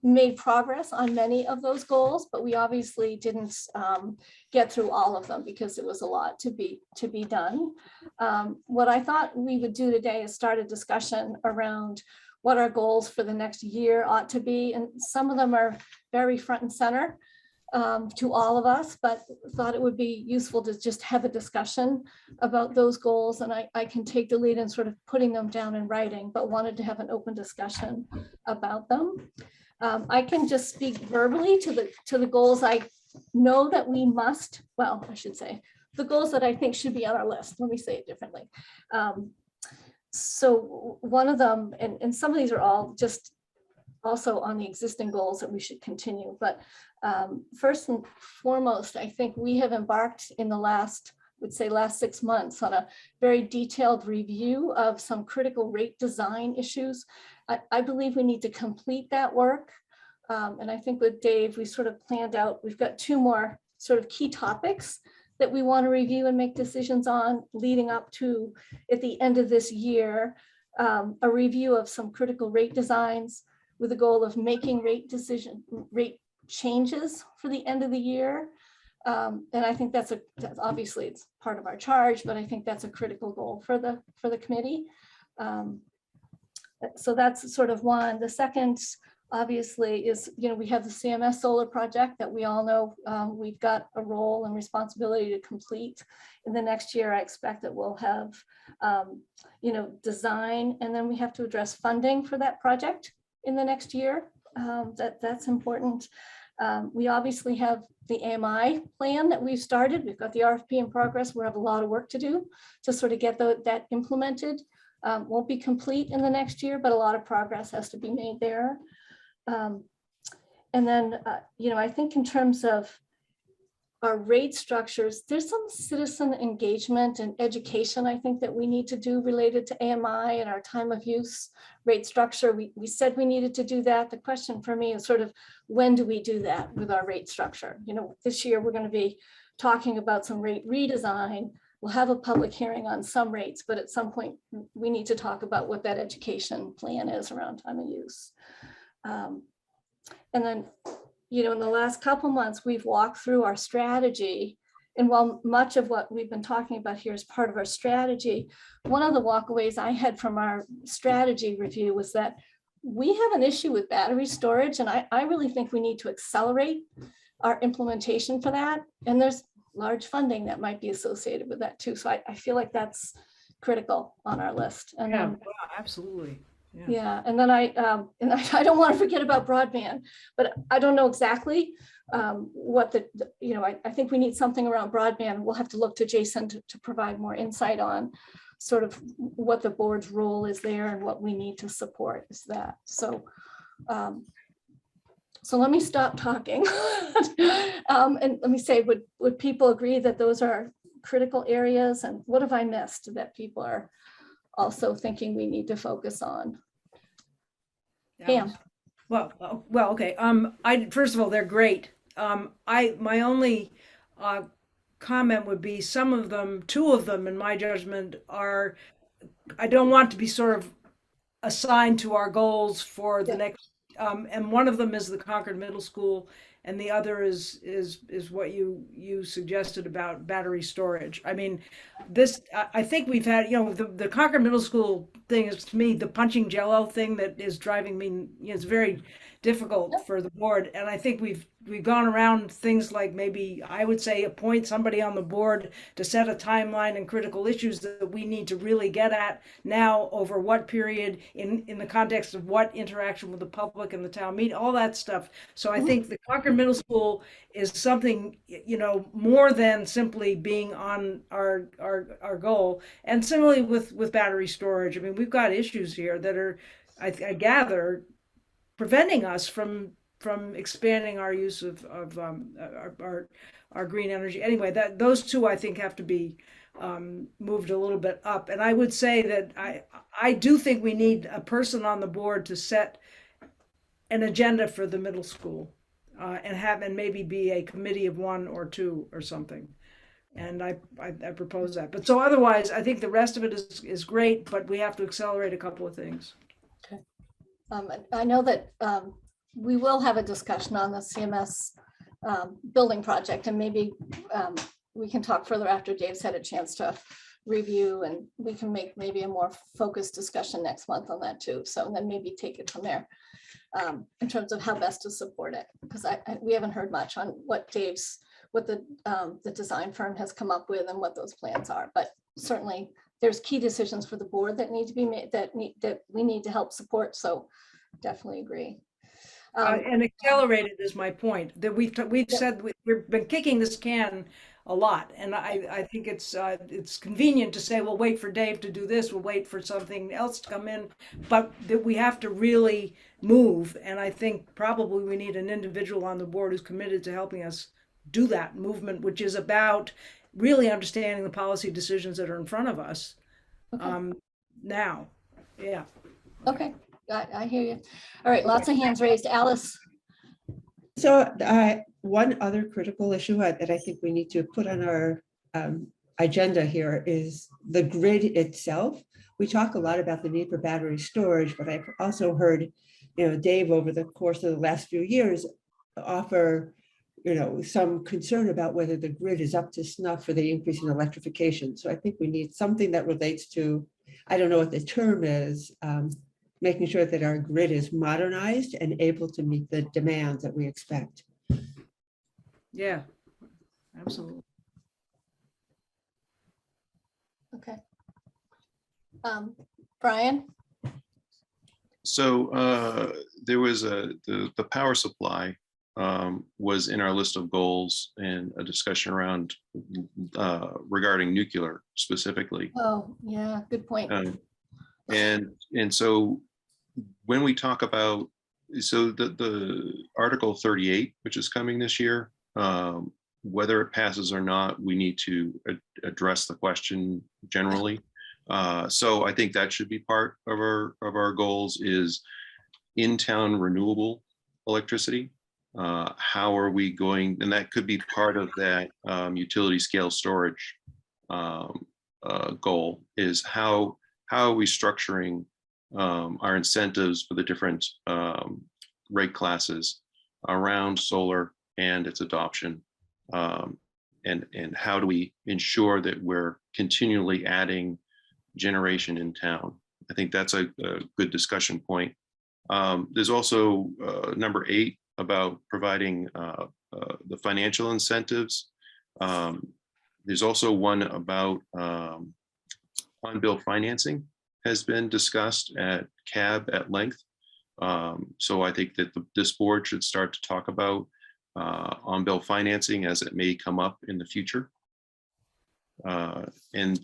made progress on many of those goals, but we obviously didn't get through all of them because it was a lot to be done. What I thought we would do today is start a discussion around what our goals for the next year ought to be. And some of them are very front and center to all of us, but thought it would be useful to just have a discussion about those goals. And I can take the lead in sort of putting them down in writing, but wanted to have an open discussion about them. I can just speak verbally to the goals I know that we must, well, I should say, the goals that I think should be on our list. Let me say it differently. So one of them, and some of these are all just also on the existing goals that we should continue. But first and foremost, I think we have embarked in the last 6 months on a very detailed review of some critical rate design issues. I believe we need to complete that work. And I think with Dave, we sort of planned out, we've got 2 more sort of key topics that we want to review and make decisions on leading up to, at the end of this year, a review of some critical rate designs with the goal of making rate changes for the end of the year. And I think that's obviously it's part of our charge, but I think that's a critical goal for the committee. So that's sort of one. The second, obviously, is, we have the CMS solar project that we all know we've got a role and responsibility to complete. In the next year, I expect that we'll have, design, and then we have to address funding for that project in the next year. That's important. We obviously have the AMI plan that we've started. We've got the RFP in progress. We have a lot of work to do to sort of get that implemented. Won't be complete in the next year, but a lot of progress has to be made there. And then, I think in terms of our rate structures, there's some citizen engagement and education, I think, that we need to do related to AMI and our time of use rate structure. We said we needed to do that. The question for me is sort of, when do we do that with our rate structure? This year we're going to be talking about some rate redesign. We'll have a public hearing on some rates, but at some point we need to talk about what that education plan is around time of use. And then, in the last couple months, we've walked through our strategy. And while much of what we've been talking about here is part of our strategy, one of the walkaways I had from our strategy review was that we have an issue with battery storage. And I really think we need to accelerate our implementation for that. And there's large funding that might be associated with that too. So I feel like that's critical on our list. And Yeah, then, absolutely. yeah, and then I don't want to forget about broadband, but I don't know exactly what I think we need something around broadband. We'll have to look to Jason to provide more insight on sort of what the board's role is there and what we need to support is that. So, so let me stop talking and let me say, would people agree that those are critical areas, and what have I missed that people are also thinking we need to focus on? Pam. Well, okay. First of all, they're great. My only comment would be some of them, 2 of them, in my judgment, are, I don't want to be sort of assigned to our goals for the next. And one of them is the Concord Middle School, and the other is what you suggested about battery storage. I mean, I think we've had, the Concord Middle School thing is, to me, the punching jello thing that is driving me, it's very difficult for the board. And I think we've gone around things like, maybe I would say appoint somebody on the board to set a timeline and critical issues that we need to really get at now, over what period, in the context of what interaction with the public and the town meeting, all that stuff. So I think the Concord Middle School is something, more than simply being on our goal. And similarly with battery storage. I mean, we've got issues here that are, I gather, preventing us from expanding our use of our green energy. Anyway, those two I think have to be moved a little bit up. And I would say that I do think we need a person on the board to set an agenda for the middle school, and maybe be a committee of one or two or something. And I propose that. But so otherwise, I think the rest of it is great, but we have to accelerate a couple of things. I know that we will have a discussion on the CMS building project, and maybe we can talk further after Dave's had a chance to review, and we can make maybe a more focused discussion next month on that too. So then maybe take it from there in terms of how best to support it, because we haven't heard much on what the design firm has come up with and what those plans are. But certainly there's key decisions for the board that need to be made, that we need to help support. So definitely agree. And accelerated is my point, that we've said we've been kicking this can a lot, and I think it's convenient to say, we'll wait for Dave to do this, we'll wait for something else to come in, but that we have to really move. And I think probably we need an individual on the board who's committed to helping us do that movement, which is about really understanding the policy decisions that are in front of us. Okay. Now. Yeah. Okay, I hear you. All right, lots of hands raised. Alice. So one other critical issue that I think we need to put on our agenda here is the grid itself. We talk a lot about the need for battery storage, but I've also heard, Dave over the course of the last few years offer, some concern about whether the grid is up to snuff for the increase in electrification. So I think we need something that relates to, I don't know what the term is, making sure that our grid is modernized and able to meet the demands that we expect. Yeah, absolutely. Okay. Brian? So there was the power supply was in our list of goals, and a discussion around regarding nuclear specifically. Oh, yeah, good point. And so when we talk about, so the Article 38, which is coming this year, whether it passes or not, we need to address the question generally. So I think that should be part of our goals, is in-town renewable electricity. How are we going, and that could be part of that utility scale storage goal, is how are we structuring our incentives for the different rate classes around solar and its adoption, and how do we ensure that we're continually adding generation in town. I think that's a good discussion point. There's also number 8 about providing the financial incentives. There's also one about on-bill financing has been discussed at CAB at length. So I think that this board should start to talk about on-bill financing as it may come up in the future. And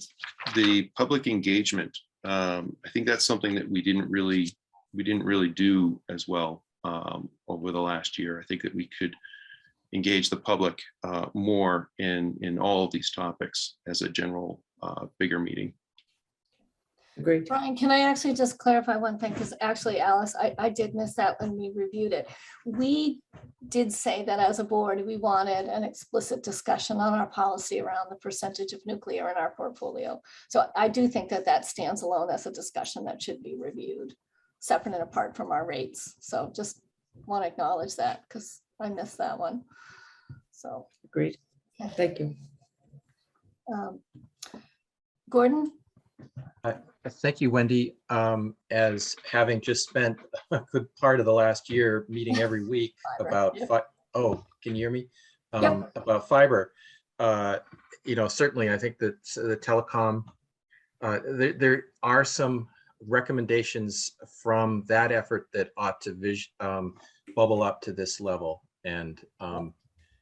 the public engagement, I think that's something that we didn't really do as well over the last year. I think that we could engage the public more in all of these topics as a general bigger meeting. Agreed. Brian, can I actually just clarify one thing? Because actually, Alice, I did miss that when we reviewed it. We did say that as a board, we wanted an explicit discussion on our policy around the percentage of nuclear in our portfolio. So I do think that stands alone as a discussion that should be reviewed, separate and apart from our rates. So just want to acknowledge that because I missed that one. So. Agreed. Thank you. Gordon? Thank you, Wendy. As having just spent a good part of the last year meeting every week about, oh, can you hear me? About fiber. Certainly I think that the telecom, there are some recommendations from that effort that ought to bubble up to this level. And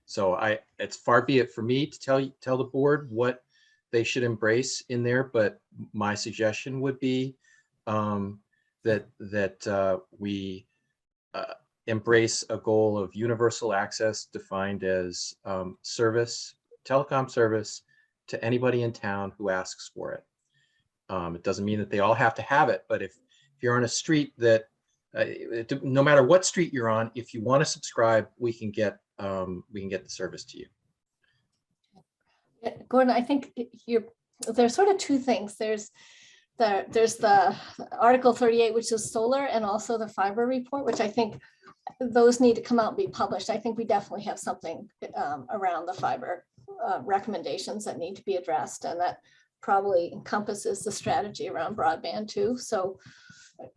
so it's far be it for me to tell the board what they should embrace in there, but my suggestion would be that we embrace a goal of universal access defined as service, telecom service to anybody in town who asks for it. It doesn't mean that they all have to have it, but if you're on a street that, no matter what street you're on, if you want to subscribe, we can get the service to you. Yeah, Gordon, I think there's sort of two things. There's the Article 38, which is solar, and also the fiber report, which I think those need to come out and be published. I think we definitely have something around the fiber recommendations that need to be addressed, and that probably encompasses the strategy around broadband too. So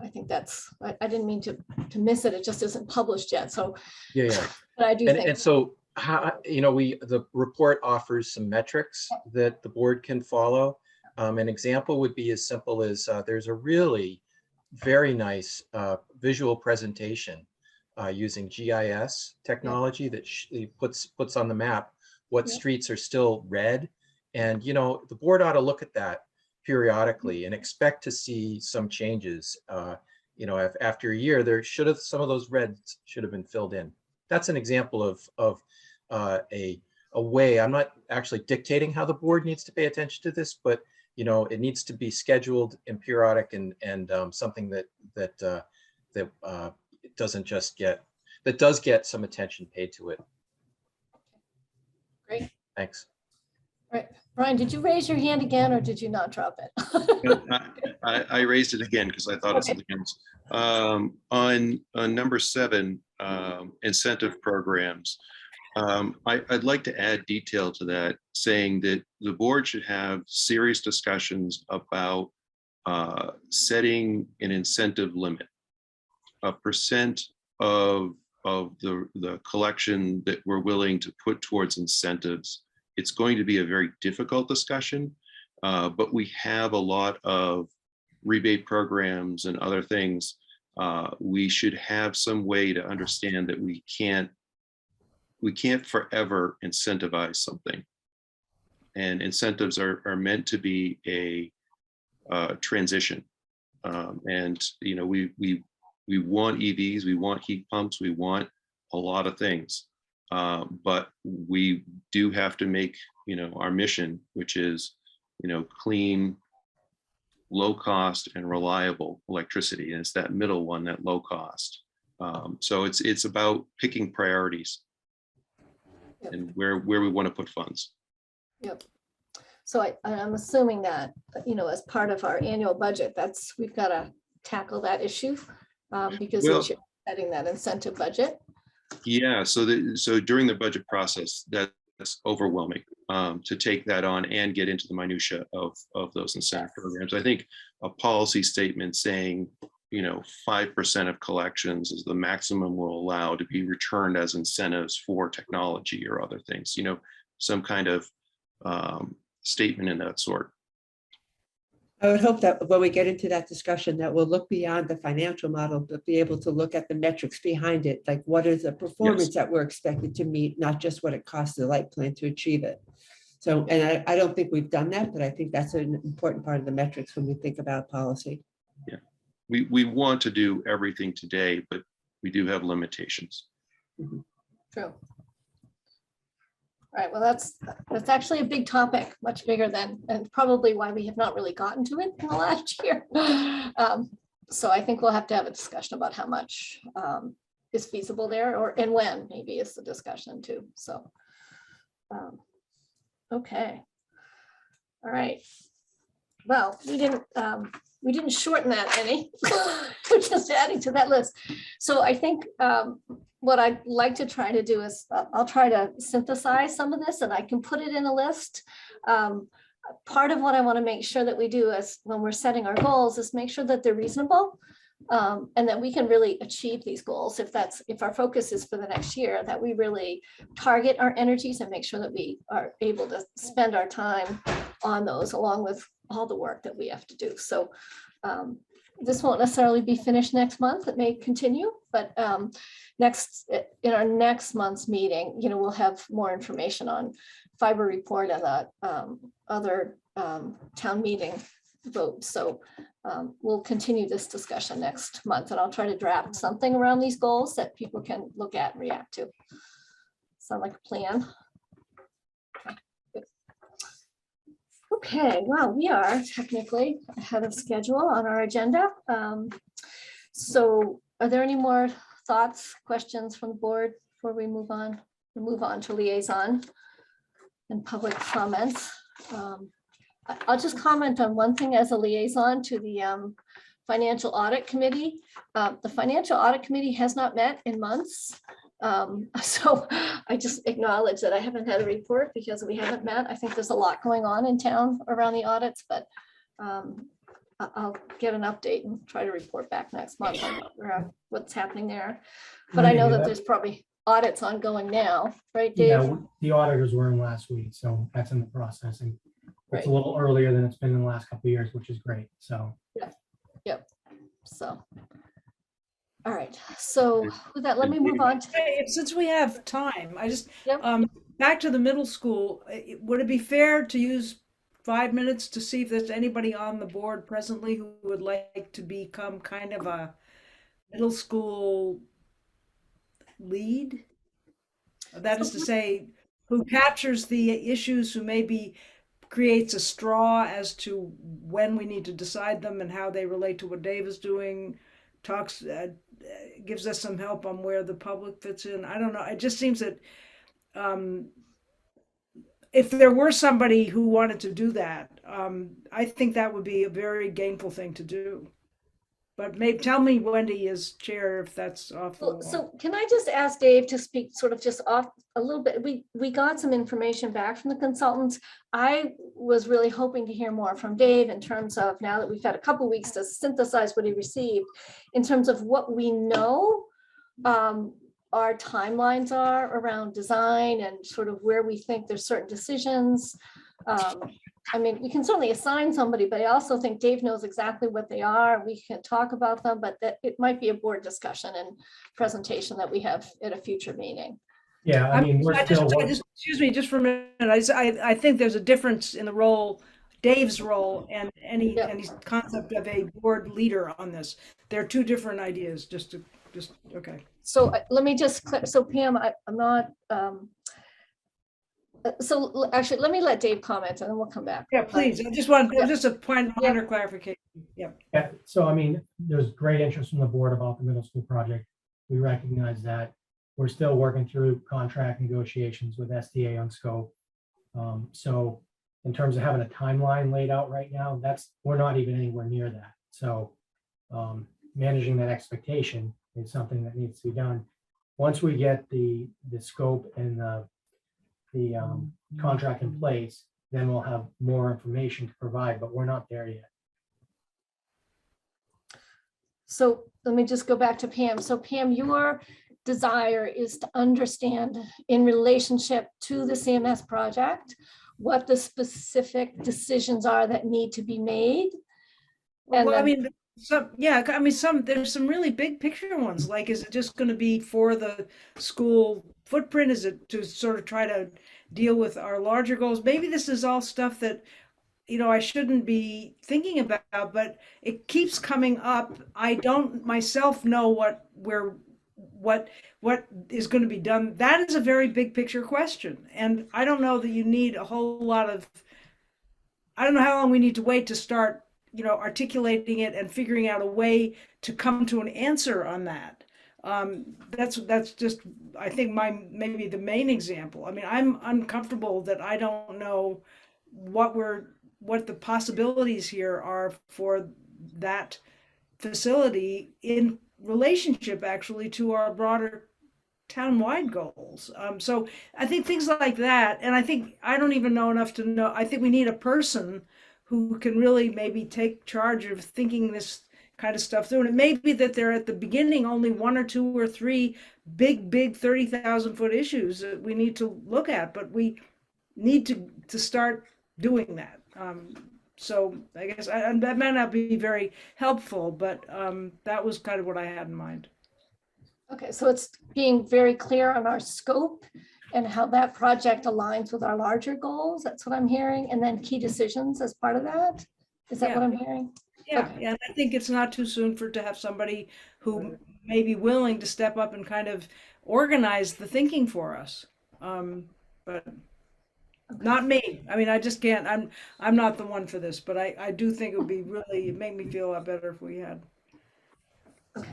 I think that's, I didn't mean to miss it. It just isn't published yet. So Yeah. but I do think. And so, the report offers some metrics that the board can follow. An example would be as simple as there's a really very nice visual presentation using GIS technology that puts on the map what streets are still red. And, the board ought to look at that periodically and expect to see some changes. If after a year, some of those reds should have been filled in. That's an example of a way. I'm not actually dictating how the board needs to pay attention to this, but it needs to be scheduled and periodic and something that does get some attention paid to it. Great. Thanks. Right. Brian, did you raise your hand again, or did you not drop it? I raised it again because I thought of something else. On number 7, incentive programs, I'd like to add detail to that, saying that the board should have serious discussions about setting an incentive limit, a percent of the collection that we're willing to put towards incentives. It's going to be a very difficult discussion, but we have a lot of rebate programs and other things. We should have some way to understand that we can't forever incentivize something. And incentives are meant to be a transition. And we want EVs, we want heat pumps, we want a lot of things. But we do have to make, our mission, which is, clean, low cost and reliable electricity. And it's that middle one, that low cost. So it's about picking priorities and where we want to put funds. Yep. So I'm assuming that, as part of our annual budget, we've got to tackle that issue because it's setting that incentive budget. Yeah, so during the budget process, that's overwhelming to take that on and get into the minutia of those incentive programs. I think a policy statement saying, 5% of collections is the maximum we'll allow to be returned as incentives for technology or other things, some kind of statement in that sort. I would hope that when we get into that discussion, that we'll look beyond the financial model, but be able to look at the metrics behind it. Like, what is the performance that we're expected to meet, not just what it costs the light plan to achieve it. So, and I don't think we've done that, but I think that's an important part of the metrics when we think about policy. Yeah, we want to do everything today, but we do have limitations. Mm-hmm. True. All right, well, that's actually a big topic, much bigger than, and probably why we have not really gotten to it in the last year. So I think we'll have to have a discussion about how much is feasible there, and when maybe is the discussion too. So, okay. All right. Well, we didn't shorten that any. We're just adding to that list. So I think what I'd like to try to do is I'll try to synthesize some of this, and I can put it in a list. Part of what I want to make sure that we do is when we're setting our goals is make sure that they're reasonable, and that we can really achieve these goals. If our focus is for the next year, that we really target our energies and make sure that we are able to spend our time on those, along with all the work that we have to do. So this won't necessarily be finished next month. It may continue, but in our next month's meeting, we'll have more information on fiber report and the other town meeting vote. So we'll continue this discussion next month, and I'll try to draft something around these goals that people can look at and react to. Sound like a plan? Okay, well, we are technically ahead of schedule on our agenda. So are there any more thoughts, questions from the board before we move on? We'll move on to liaison and public comments. I'll just comment on one thing as a liaison to the Financial Audit Committee. The Financial Audit Committee has not met in months. So I just acknowledge that I haven't had a report because we haven't met. I think there's a lot going on in town around the audits, but I'll get an update and try to report back next month on what's happening there. But I know that there's probably audits ongoing now, right, Dave? Yeah, the auditors were in last week, so that's in the processing. It's a little earlier than it's been in the last couple of years, which is great, so. Yep. So, all right. So with that, let me move on to, Since we have time, I just, Yep. Back to the middle school, would it be fair to use 5 minutes to see if there's anybody on the board presently who would like to become kind of a middle school lead? That is to say, who captures the issues, who maybe creates a straw as to when we need to decide them and how they relate to what Dave is doing, talks, gives us some help on where the public fits in. I don't know. It just seems that if there were somebody who wanted to do that, I think that would be a very gainful thing to do. But maybe tell me, Wendy, as chair, if that's off the wall. so can I just ask Dave to speak sort of just off a little bit? We got some information back from the consultants. I was really hoping to hear more from Dave in terms of, now that we've had a couple of weeks to synthesize what he received, in terms of what we know our timelines are around design and sort of where we think there's certain decisions. I mean, we can certainly assign somebody, but I also think Dave knows exactly what they are. We can talk about them, but that it might be a board discussion and presentation that we have at a future meeting. Yeah, I mean, we're still. Excuse me, just for a minute. I think there's a difference in the role, Dave's role, and any concept of a board leader on this. They're two different ideas. Okay. So let me just, so Pam, I'm not. So actually, let me let Dave comment and then we'll come back. Yeah, please. I just want just a point, minor clarification. Yeah. Yeah, so I mean, there's great interest from the board about the middle school project. We recognize that. We're still working through contract negotiations with SDA on scope. So in terms of having a timeline laid out right now, we're not even anywhere near that. So managing that expectation is something that needs to be done. Once we get the scope and the contract in place, then we'll have more information to provide, but we're not there yet. So let me just go back to Pam. So Pam, your desire is to understand in relationship to the CMS project, what the specific decisions are that need to be made. And Well, I then- mean, there's some really big picture ones. Like, is it just going to be for the school footprint? Is it to sort of try to deal with our larger goals? Maybe this is all stuff that, I shouldn't be thinking about, but it keeps coming up. I don't myself know what is going to be done. That is a very big picture question. And I don't know that you need a whole lot of, I don't know how long we need to wait to start articulating it and figuring out a way to come to an answer on that. That's just, I think, maybe the main example. I mean, I'm uncomfortable that I don't know what the possibilities here are for that facility in relationship actually to our broader town-wide goals. So I think things like that, and I don't even know enough to know. I think we need a person who can really maybe take charge of thinking this kind of stuff through. And it may be that they're at the beginning only 1 or 2 or 3 big 30,000-foot issues that we need to look at, but we need to start doing that. So I guess that might not be very helpful, but that was kind of what I had in mind. Okay, so it's being very clear on our scope and how that project aligns with our larger goals. That's what I'm hearing. And then key decisions as part of that. Is that what Yeah. I'm hearing? Yeah, Okay. yeah, and I think it's not too soon to have somebody who may be willing to step up and kind of organize the thinking for us. But not me. I mean, I just can't, I'm not the one for this, but I do think it would be really, it'd make me feel a lot better if we had.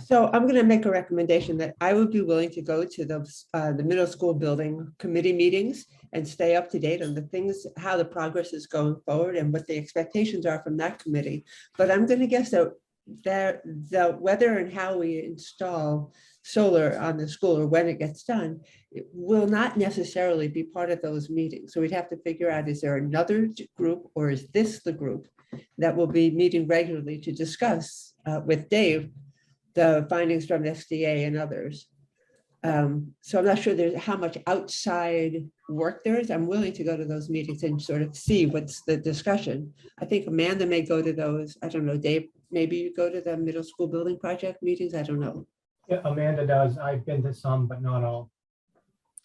So I'm going to make a recommendation that I would be willing to go to the middle school building committee meetings and stay up to date on the things, how the progress is going forward and what the expectations are from that committee. But I'm going to guess that the whether and how we install solar on the school or when it gets done, it will not necessarily be part of those meetings. So we'd have to figure out, is there another group or is this the group that will be meeting regularly to discuss with Dave the findings from SDA and others. So I'm not sure there's how much outside work there is. I'm willing to go to those meetings and sort of see what's the discussion. I think Amanda may go to those. I don't know, Dave, maybe you go to the middle school building project meetings. I don't know. Yeah, Amanda does. I've been to some, but not all.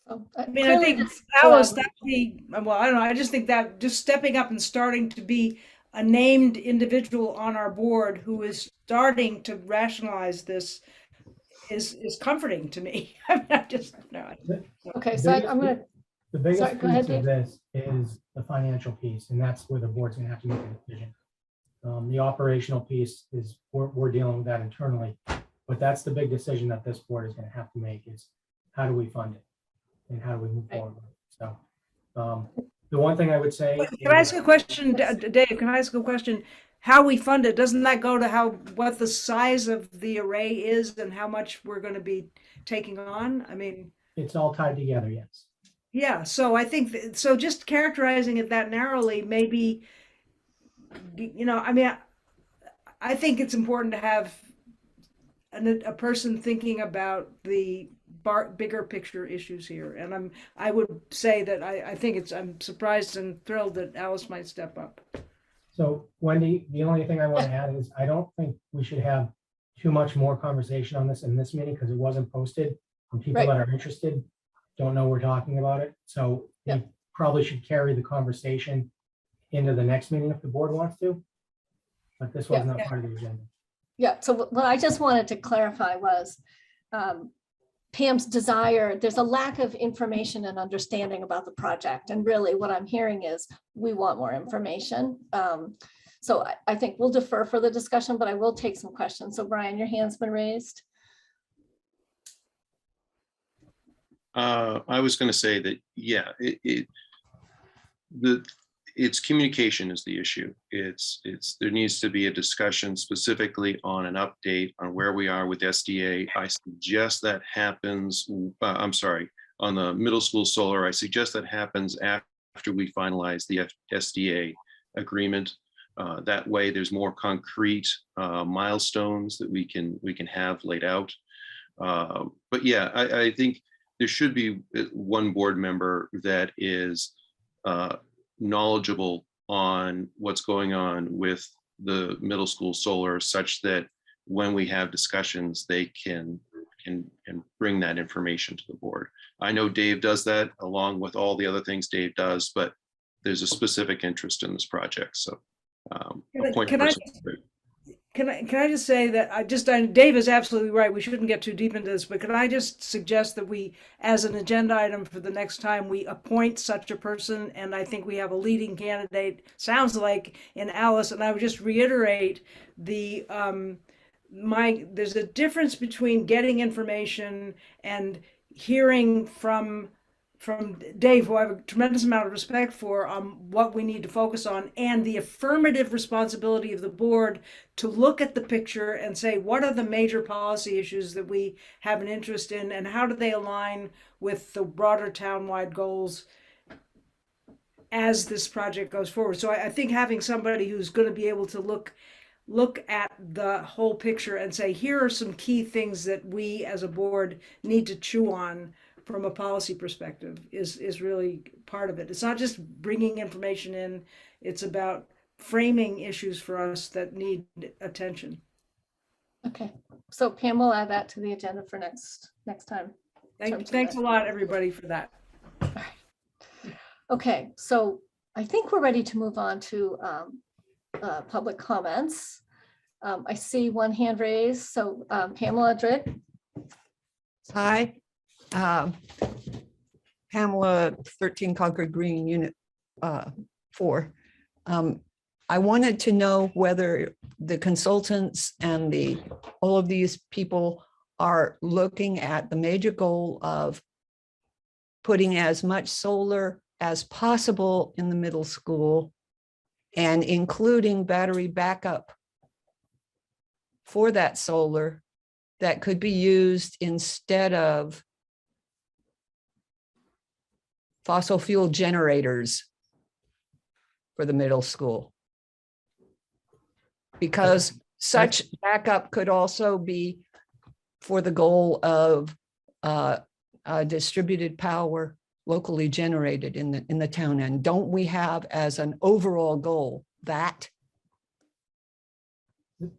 So, I mean, I think Alice, that be, well, I don't know, I just think that just stepping up and starting to be a named individual on our board who is starting to rationalize this is comforting to me. I mean, I just, no. Okay, so I'm gonna, The biggest Sorry, go ahead, piece of Dave. this is the financial piece, and that's where the board's gonna have to make a decision. The operational piece is, we're dealing with that internally, but that's the big decision that this board is gonna have to make is how do we fund it? And how do we move forward? So, the one thing I would say. Can I ask a question, Dave, can I ask a question? How we fund it, doesn't that go to what the size of the array is and how much we're gonna be taking on? I mean, It's all tied together, yes. yeah, so I think, so just characterizing it that narrowly, maybe, I mean, I think it's important to have a person thinking about the bigger picture issues here. And I would say that I think I'm surprised and thrilled that Alice might step up. So Wendy, the only thing I want to add is I don't think we should have too much more conversation on this in this meeting because it wasn't posted. And people Right. that are interested don't know we're talking about it. So Yeah. we probably should carry the conversation into the next meeting if the board wants to. But this was Yeah. not part of the agenda. yeah, so what I just wanted to clarify was Pam's desire, there's a lack of information and understanding about the project. And really what I'm hearing is we want more information. So I think we'll defer for the discussion, but I will take some questions. So Brian, your hand's been raised. I was going to say that, yeah, it's communication is the issue. There needs to be a discussion specifically on an update on where we are with SDA. I suggest that happens, I'm sorry, on the middle school solar. I suggest that happens after we finalize the SDA agreement. That way there's more concrete milestones that we can have laid out. But yeah, I think there should be one board member that is knowledgeable on what's going on with the middle school solar such that when we have discussions, they can bring that information to the board. I know Dave does that along with all the other things Dave does, but there's a specific interest in this project. So Can I just say that Dave is absolutely right. We shouldn't get too deep into this, but can I just suggest that we, as an agenda item for the next time, we appoint such a person? And I think we have a leading candidate, sounds like, in Alice. And I would just reiterate there's a difference between getting information and hearing from Dave, who I have a tremendous amount of respect for, what we need to focus on, and the affirmative responsibility of the board to look at the picture and say, what are the major policy issues that we have an interest in, and how do they align with the broader townwide goals as this project goes forward? So I think having somebody who's going to be able to look at the whole picture and say, here are some key things that we as a board need to chew on from a policy perspective is really part of it. It's not just bringing information in, it's about framing issues for us that need attention. Okay, so Pam will add that to the agenda for next time. Thanks a lot, everybody, for that. Okay, so I think we're ready to move on to public comments. I see one hand raised, so Pamela Dritt. Hi, Pamela, 13 Concord Green, Unit 4. I wanted to know whether the consultants and all of these people are looking at the major goal of putting as much solar as possible in the middle school and including battery backup for that solar that could be used instead of fossil fuel generators for the middle school. Because such backup could also be for the goal of distributed power locally generated in the town. And don't we have as an overall goal that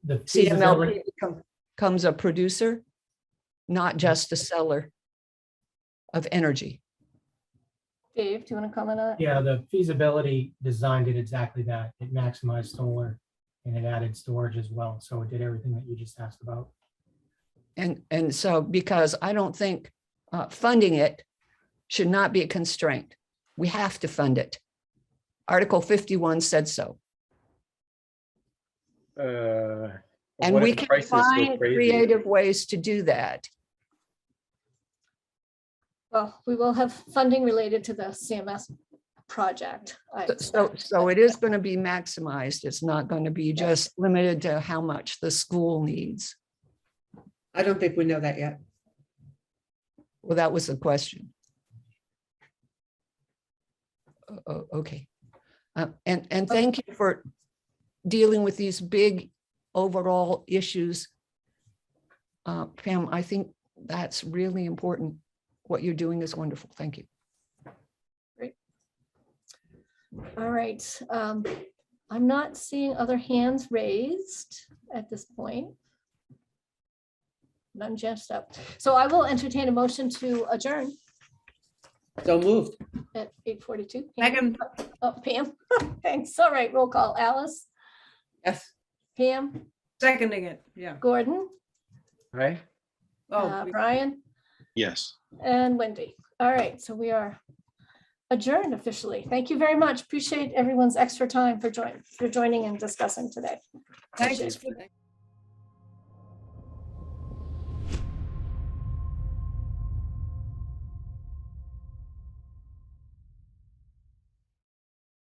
The feasibility, CMLP becomes a producer, not just a seller of energy? Dave, do you want to comment on that? yeah, the feasibility design did exactly that. It maximized solar and it added storage as well. So it did everything that you just asked about. And so, because I don't think funding it should not be a constraint. We have to fund it. Article 51 said so. And what we if can prices go find crazy? creative ways to do that. Well, we will have funding related to the CMS project. I expect. So it is going to be maximized. It's not going to be just limited to how much the school needs. I don't think we know that yet. Well, that was the question. Okay. And thank you for dealing with these big overall issues. Pam, I think that's really important. What you're doing is wonderful. Thank you. All right. I'm not seeing other hands raised at this point. None just up. So I will entertain a motion to adjourn So moved. at 8:42. Second. Oh, Pam, thanks. All right, roll call. Alice, Yes. Pam, Seconding it, yeah. Gordon, Right? Oh, Brian, Yes. and Wendy. All right, so we are adjourned officially. Thank you very much. Appreciate everyone's extra time for joining and discussing today. thanks.